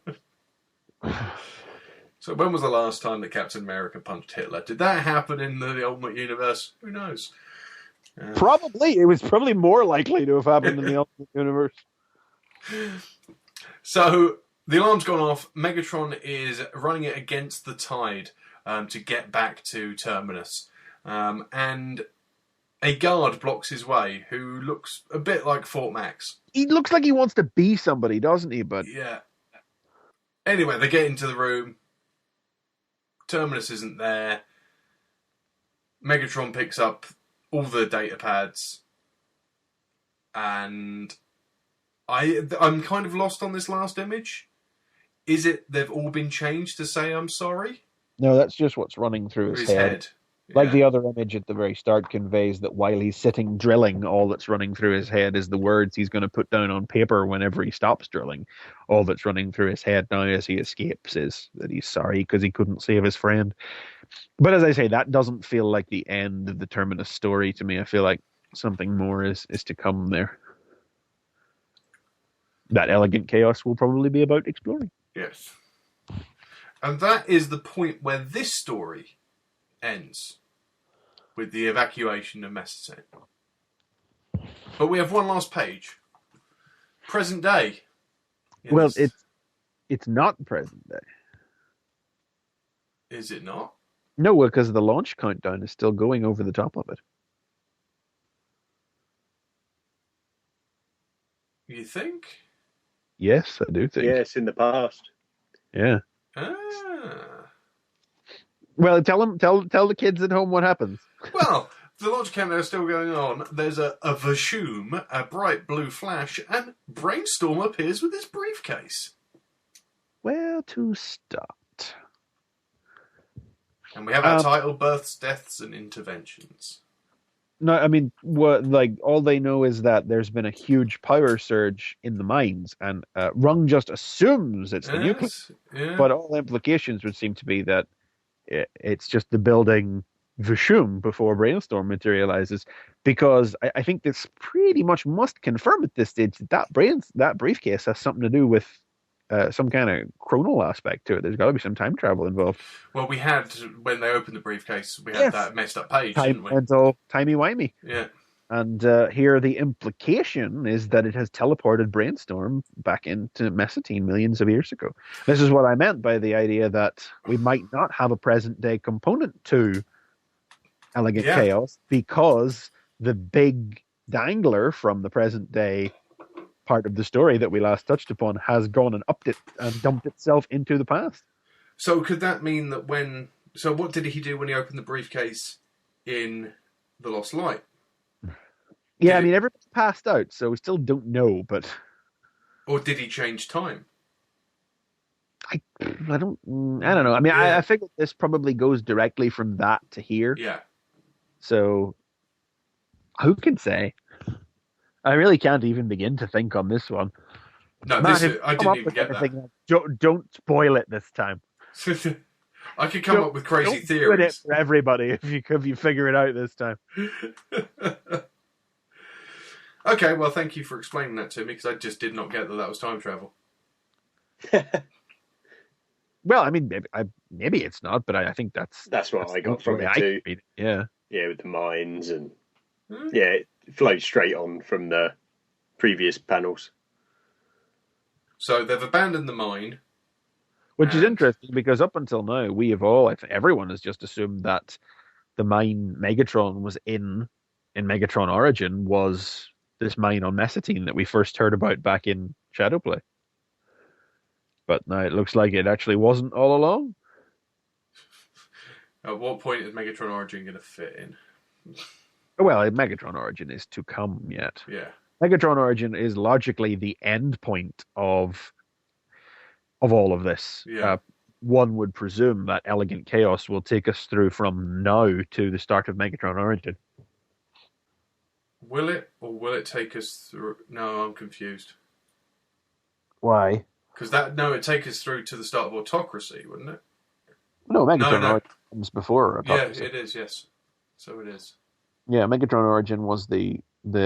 So when was the last time that Captain America punched Hitler? Did that happen in the Ultimate Universe? Who knows? Probably. It was probably more likely to have happened in the Ultimate Universe. So the alarm's gone off. Megatron is running it against the tide to get back to Terminus. And a guard blocks his way who looks a bit like Fort Max. He looks like he wants to be somebody, doesn't he? But yeah. Anyway, they get into the room. Terminus isn't there. Megatron picks up all the data pads. And I'm kind of lost on this last image. Is it they've all been changed to say I'm sorry? No, that's just what's running through his head. Like Yeah. the other image at the very start conveys that while he's sitting drilling, all that's running through his head is the words he's going to put down on paper whenever he stops drilling. All that's running through his head now as he escapes is that he's sorry because he couldn't save his friend. But as I say, that doesn't feel like the end of the Terminus story to me. I feel like something more is to come there. That Elegant Chaos will probably be about exploring. Yes. And that is the point where this story ends, with the evacuation of Messetin. But we have one last page. Present day. Yes. Well, it's not present day. Is it not? No, because the launch countdown is still going over the top of it. You think? Yes, I do think. Yes, in the past. Yeah. Ah. Well, tell the kids at home what happens. Well, the launch countdown is still going on. There's a Vashoom, a bright blue flash, and Brainstorm appears with his briefcase. Where to start? And we have our title, Births, Deaths, and Interventions. No, I mean, all they know is that there's been a huge power surge in the mines, and Rung just assumes it's the nucleus. Yeah. But all implications would seem to be that it's just the building Vishum before Brainstorm materializes, because I think this pretty much must confirm at this stage that briefcase has something to do with some kind of chronal aspect to it. There's got to be some time travel involved. Well, we had, when they opened the briefcase, we had that messed up page, didn't we? It's all timey-wimey. Yeah. And here the implication is that it has teleported Brainstorm back into Messetin millions of years ago. This is what I meant by the idea that we might not have a present-day component to Elegant Chaos, because the big dangler from the present-day part of the story that we last touched upon has gone and upped it and dumped itself into the past. So could that mean that so what did he do when he opened the briefcase in The Lost Light? Yeah, I mean, everyone's passed out, so we still don't know, but... Or did he change time? I don't know. I mean, I figured this probably goes directly from that to here. Yeah. So, who can say? I really can't even begin to think on this one. No, Matt, I didn't even get that. Don't spoil it this time. I could come up with crazy don't theories. Do it for everybody if you figure it out this time. Okay, well, thank you for explaining that to me, because I just did not get that was time travel. Well, I mean, maybe it's not, but I think that's what I got from it too. Yeah, with the mines and it flows straight on from the previous panels. So they've abandoned the mine, which is interesting because up until now, I think everyone has just assumed that the mine Megatron was in Megatron Origin was this mine on Messetin that we first heard about back in Shadowplay. But now it looks like it actually wasn't all along. At what point is Megatron Origin going to fit in? Well, Megatron Origin is to come yet. Yeah. Megatron Origin is logically the end point of all of this. Yeah. One would presume that Elegant Chaos will take us through from now to the start of Megatron Origin. Will it, or will it take us through? No, I'm confused. Why? Because it'd take us through to the start of Autocracy, wouldn't it? No, Megatron Origin comes before Autocracy. Yeah, it is, yes. So it is. Yeah, Megatron Origin was the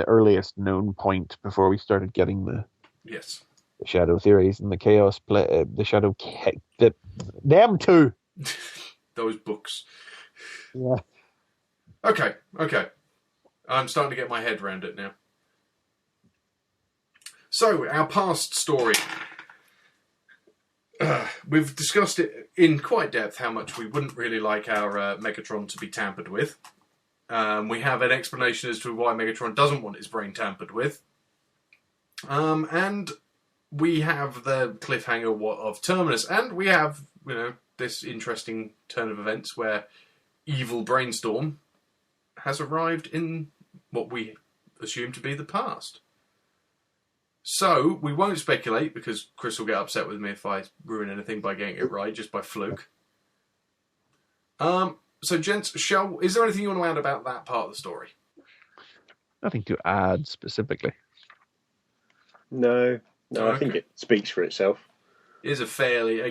earliest known point before we started getting the Shadow theories and the Chaos play, them two. Those books. Yeah. Okay. I'm starting to get my head around it now. So, our past story. We've discussed it in quite depth how much we wouldn't really like our Megatron to be tampered with. We have an explanation as to why Megatron doesn't want his brain tampered with. And we have the cliffhanger of Terminus. And we have, this interesting turn of events where evil Brainstorm has arrived in what we assume to be the past. So, we won't speculate, because Chris will get upset with me if I ruin anything by getting it right, just by fluke. So, gents, is there anything you want to add about that part of the story? Nothing to add specifically. No, Oh, I think okay. it speaks for itself. It is a fairly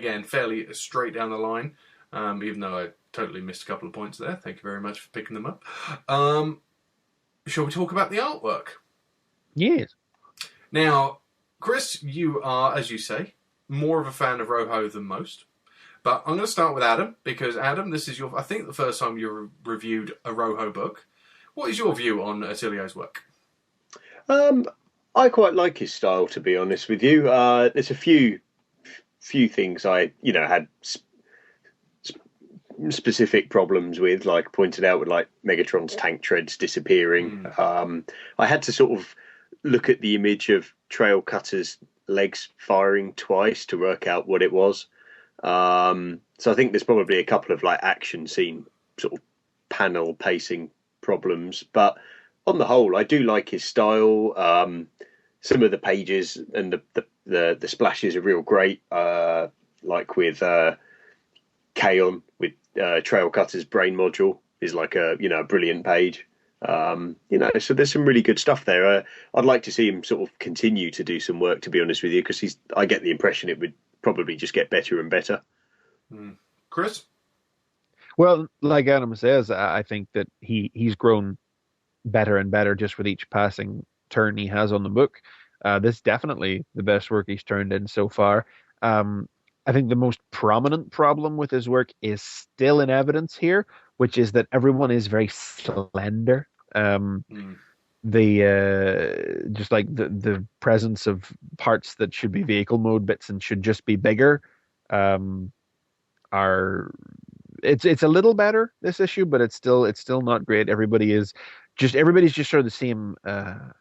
straight down the line, even though I totally missed a couple of points there. Thank you very much for picking them up. Shall we talk about the artwork? Yes. Now, Chris, you are, as you say, more of a fan of Rojo than most. But I'm going to start with Adam, because Adam, this is I think the first time you reviewed a Rojo book. What is your view on Attilio's work? I quite like his style, to be honest with you. There's a few things I, had specific problems with, like pointed out with like Megatron's tank treads disappearing. I had to sort of look at the image of Trail Cutter's legs firing twice to work out what it was. So I think there's probably a couple of like action scene sort of panel pacing problems, but on the whole, I do like his style. Some of the pages and the splashes are real great. Like with Kaon with Trail Cutter's brain module is like a brilliant page. So there's some really good stuff there. I'd like to see him sort of continue to do some work, to be honest with you, because I get the impression it would probably just get better and better. Chris? Well, like Adam says, I think that he's grown better and better just with each passing turn he has on the book. This is definitely the best work he's turned in so far. I think the most prominent problem with his work is still in evidence here, which is that everyone is very slender. Just like the presence of parts that should be vehicle mode bits and should just be bigger it's a little better this issue, but it's still not great. Everybody's just sort of the same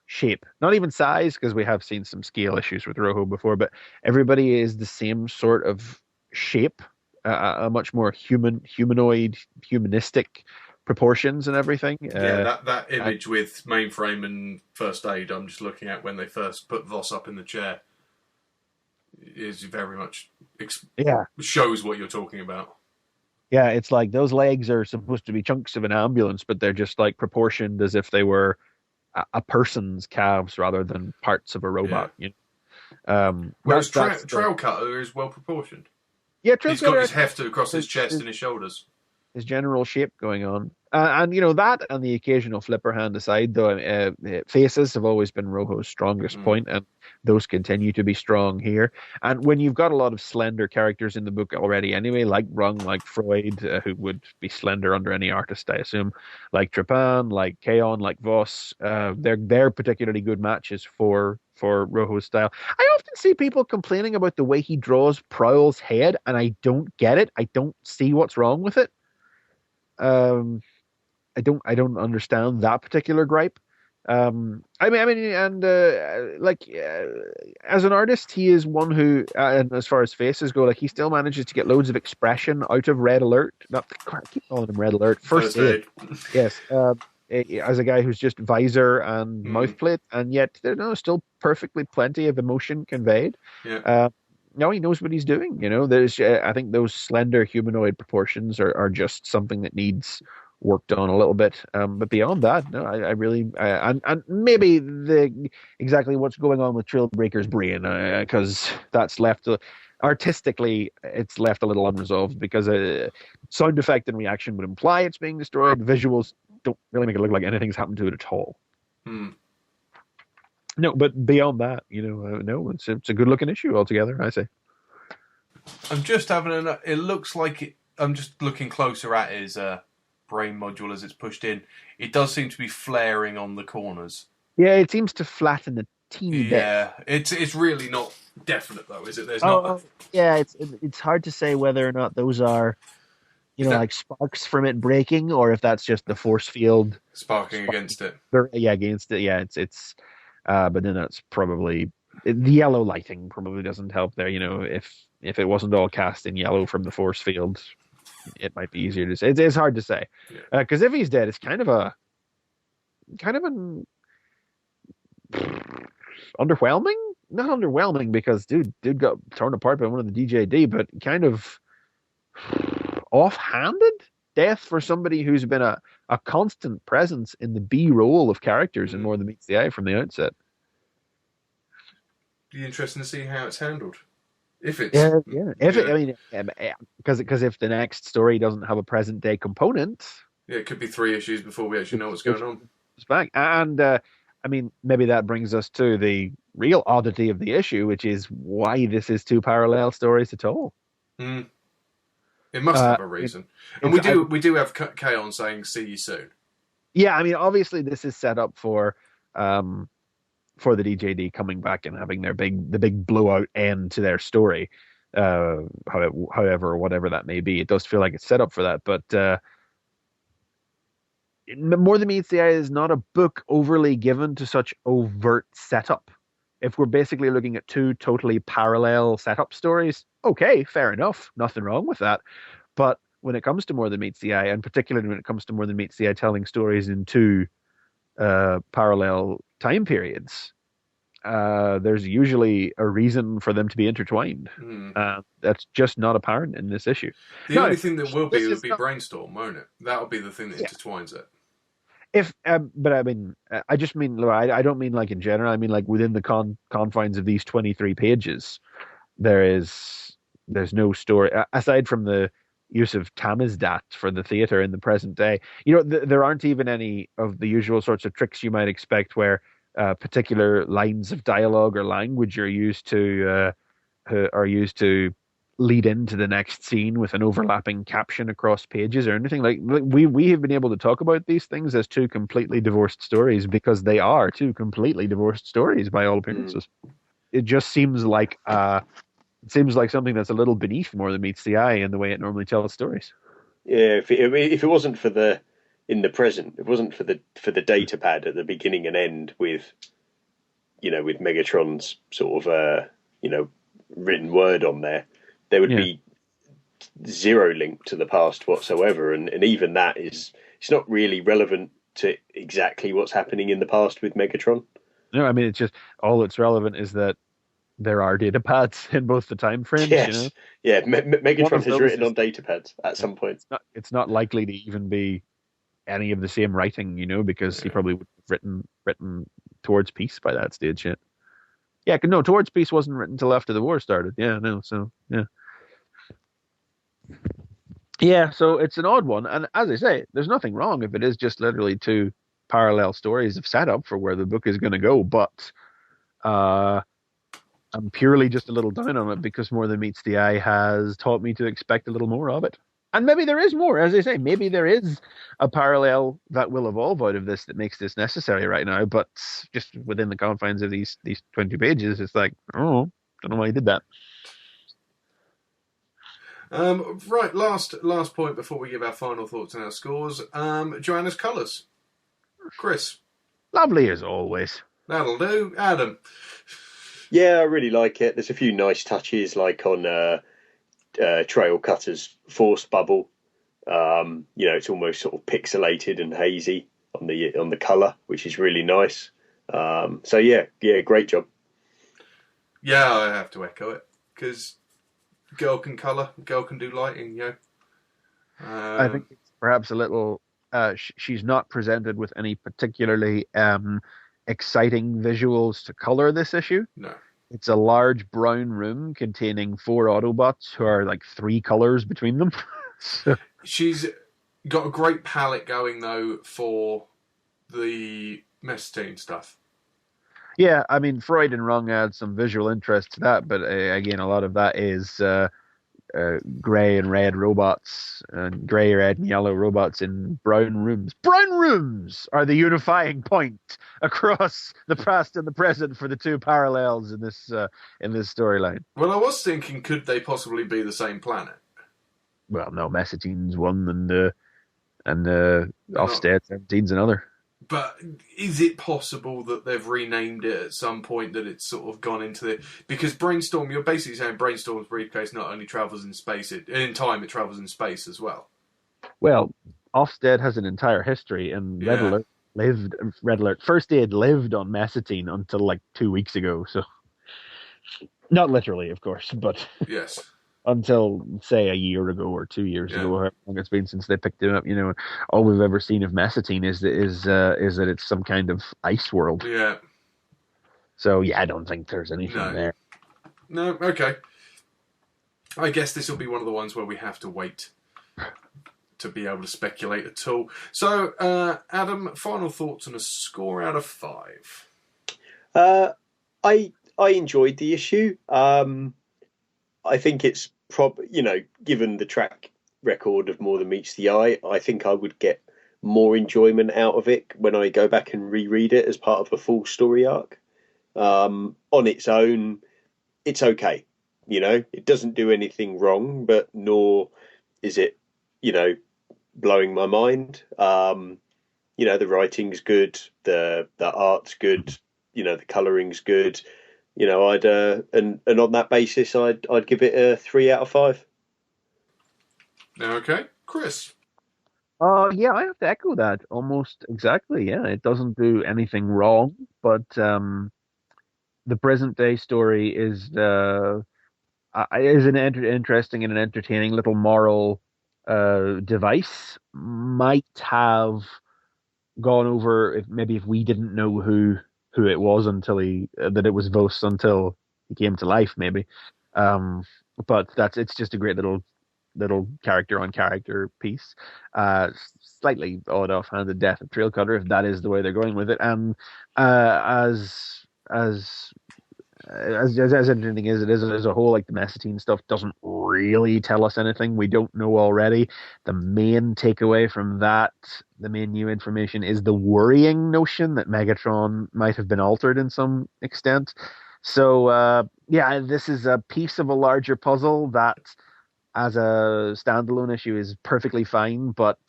shape, not even size, because we have seen some scale issues with Rojo before, but everybody is the same sort of shape, a much more humanoid, humanistic proportions and everything. That image with Mainframe and First Aid I'm just looking at when they first put Voss up in the chair is very much shows what you're talking about. Yeah, it's like those legs are supposed to be chunks of an ambulance, but they're just like proportioned as if they were a person's calves rather than parts of a robot. Yeah. Whereas Trail Cutter is well proportioned. Yeah, he's got his hefter across his chest and his shoulders. His general shape going on. And that and the occasional flipper hand aside, though, faces have always been Rojo's strongest point, and those continue to be strong here. And when you've got a lot of slender characters in the book already anyway, like Rung, like Freud, who would be slender under any artist, I assume, like Trepan, like Kaon, like Voss, they're particularly good matches for Rojo's style. I often see people complaining about the way he draws Prowl's head, and I don't get it. I don't see what's wrong with it. I don't understand that particular gripe. As an artist, he is one who, and as far as faces go, like he still manages to get loads of expression out of Red Alert. I keep calling him Red Alert. First Aid. Yes. As a guy who's just visor and mouthplate, and yet there's still perfectly plenty of emotion conveyed. Yeah. No, he knows what he's doing. There's, I think those slender humanoid proportions are just something that needs worked on a little bit. But beyond that, no, I really, and maybe exactly what's going on with Trailbreaker's brain, because that's left, artistically, it's left a little unresolved, because sound effect and reaction would imply it's being destroyed. Visuals don't really make it look like anything's happened to it at all. No, but beyond that, no, it's a good looking issue altogether, I say. I'm just having it looks like I'm just looking closer at his brain module as it's pushed in. It does seem to be flaring on the corners. Yeah, it seems to flatten a teeny bit. Yeah, it's really not definite though, is it? There's not. Yeah, it's hard to say whether or not those are, like sparks from it breaking, or if that's just the force field sparking against it. Yeah, against it. Yeah, it's. But then that's probably the yellow lighting probably doesn't help there. If it wasn't all cast in yellow from the force field, it might be easier to say. It's hard to say, because if he's dead, it's kind of an underwhelming. Not underwhelming because dude got torn apart by one of the DJD, but kind of offhanded. death for somebody who's been a constant presence in the B role of characters in More Than Meets the Eye from the outset. Be interesting to see how it's handled. If it's Yeah. Because if the next story doesn't have a present day component, it could be 3 issues before we actually know what's going on. It's back, and maybe that brings us to the real oddity of the issue, which is why this is 2 parallel stories at all. It must have a reason, and we do have Kaon saying "see you soon." Yeah, obviously this is set up for the DJD coming back and having the big blowout end to their story, however or whatever that may be. It does feel like it's set up for that, but More Than Meets the Eye is not a book overly given to such overt setup. If we're basically looking at 2 totally parallel setup stories, okay, fair enough, nothing wrong with that. But when it comes to More Than Meets the Eye, and particularly when it comes to More Than Meets the Eye telling stories in 2 parallel time periods, there's usually a reason for them to be intertwined. That's just not apparent in this issue. The only thing that will be Brainstorm, won't it? That'll be the thing that intertwines it. But I just mean, I don't mean like in general. I mean like within the confines of these 23 pages, there's no story aside from the use of Tamizdat for the theater in the present day. There aren't even any of the usual sorts of tricks you might expect where particular lines of dialogue or language are used to lead into the next scene with an overlapping caption across pages or anything. Like we have been able to talk about these things as 2 completely divorced stories because they are 2 completely divorced stories by all appearances. It just seems like something that's a little beneath More Than Meets the Eye in the way it normally tells stories. Yeah, if it wasn't for the in the present, if it wasn't for the data pad at the beginning and end with Megatron's sort of written word on there would be 0 link to the past whatsoever, and even that it's not really relevant to exactly what's happening in the past with Megatron. No, it's just all that's relevant is that there are data pads in both the time frames. Yes. Yeah, Megatron has written on data pads at some point. It's not likely to even be any of the same writing, because he probably would have written Towards Peace by that stage yet. Yeah, no, Towards Peace wasn't written until after the war started. Yeah, no, so yeah. Yeah, so it's an odd one, and as I say, there's nothing wrong if it is just literally 2 parallel stories of setup for where the book is going to go, but I'm purely just a little down on it because More Than Meets the Eye has taught me to expect a little more of it. And maybe there is more, as I say, maybe there is a parallel that will evolve out of this that makes this necessary right now, but just within the confines of these 20 pages, it's like, don't know why he did that. Right, last point before we give our final thoughts and our scores. Joanna's colours. Chris. Lovely as always. That'll do. Adam. Yeah, I really like it. There's a few nice touches, like on Trail Cutter's Force Bubble. It's almost sort of pixelated and hazy on the colour, which is really nice. So yeah, great job. Yeah, I have to echo it because girl can colour, girl can do lighting. I think it's perhaps a little. She's not presented with any particularly exciting visuals to colour this issue. No. It's a large brown room containing 4 Autobots who are like 3 colours between them. So. She's got a great palette going though for the Messatine stuff. Yeah, Freud and Rung add some visual interest to that, but again, a lot of that is grey and red robots, and grey, red, and yellow robots in brown rooms. Brown rooms are the unifying point across the past and the present for the 2 parallels in this storyline. Well, I was thinking, could they possibly be the same planet? Well, no, Messatine's one, and Ofsted 17's another. But is it possible that they've renamed it at some point, that it's sort of gone into the... Because Brainstorm, you're basically saying Brainstorm's briefcase not only travels in space, in time it travels in space as well. Well, Ofsted has an entire history, and Red Alert, First Aid lived on Messatine until like 2 weeks ago, so... Not literally, of course, but... Yes. until say a year ago or 2 years Yeah. ago, however long it's been since they picked him up. All we've ever seen of Messatine is that it's some kind of ice world. Yeah. So yeah, I don't think there's anything No. there. No. Okay. I guess this will be one of the ones where we have to wait to be able to speculate at all. So, Adam, final thoughts on a score out of 5. I enjoyed the issue. I think it's given the track record of More Than Meets the Eye, I think I would get more enjoyment out of it when I go back and reread it as part of a full story arc. On its own, it's okay. It doesn't do anything wrong, but nor is it, blowing my mind. The writing's good, the art's good, the coloring's good. I'd and on that basis, I'd give it a 3 out of 5. Okay, Chris. Yeah, I have to echo that almost exactly. Yeah, it doesn't do anything wrong, but the present day story is an interesting and an entertaining little moral device. Might have gone over if we didn't know who it was until that it was Vos until he came to life, maybe. But it's just a great little character on character piece. Slightly odd offhanded death of Trail Cutter, if that is the way they're going with it. And as interesting as it is as a whole, like the Messatine stuff doesn't really tell us anything we don't know already. The main takeaway from that, the main new information, is the worrying notion that Megatron might have been altered in some extent. So yeah, this is a piece of a larger puzzle that, as a standalone issue, is perfectly fine, but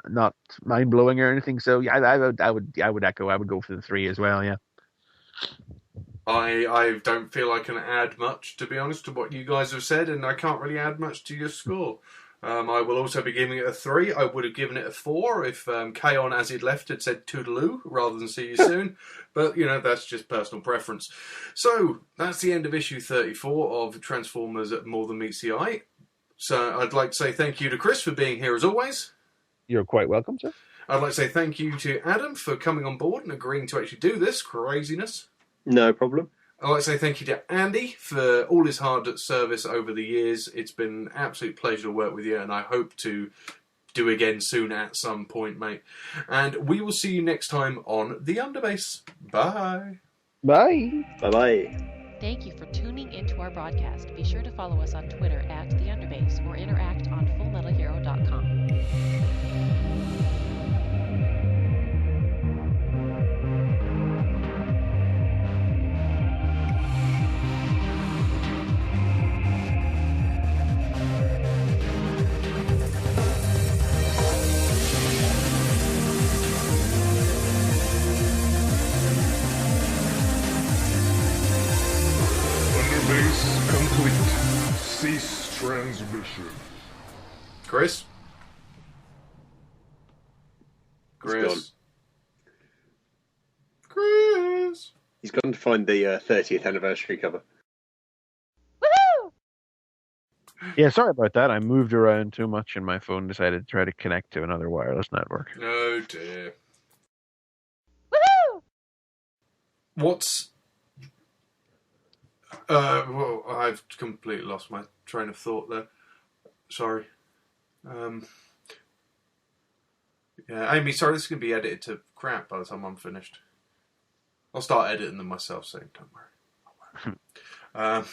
not mind blowing or anything. So yeah, I would echo. I would go for the 3 as well. Yeah. I don't feel I can add much, to be honest, to what you guys have said, and I can't really add much to your score. I will also be giving it a 3. I would have given it a 4 if K-On! As he'd left had said toodaloo rather than see you soon. But, that's just personal preference. So, that's the end of issue 34 of Transformers More Than Meets the Eye. So, I'd like to say thank you to Chris for being here as always. You're quite welcome, sir. I'd like to say thank you to Adam for coming on board and agreeing to actually do this craziness. No problem. I'd like to say thank you to Andy for all his hard service over the years. It's been an absolute pleasure to work with you, and I hope to do again soon at some point, mate. And we will see you next time on The Underbase. Bye. Bye. Bye-bye. Thank you for tuning into our broadcast. Be sure to follow us on Twitter at The Underbase or interact on FullMetalHero.com. Underbase complete. Cease transmission. Chris? Gone. Chris? He's gone to find the 30th anniversary cover. Woohoo! Yeah, sorry about that. I moved around too much and my phone decided to try to connect to another wireless network. Oh dear. Woohoo! What's... well, I've completely lost my train of thought there. Sorry. Yeah, Amy, sorry, this is going to be edited to crap by the time I'm finished. I'll start editing them myself soon, don't worry.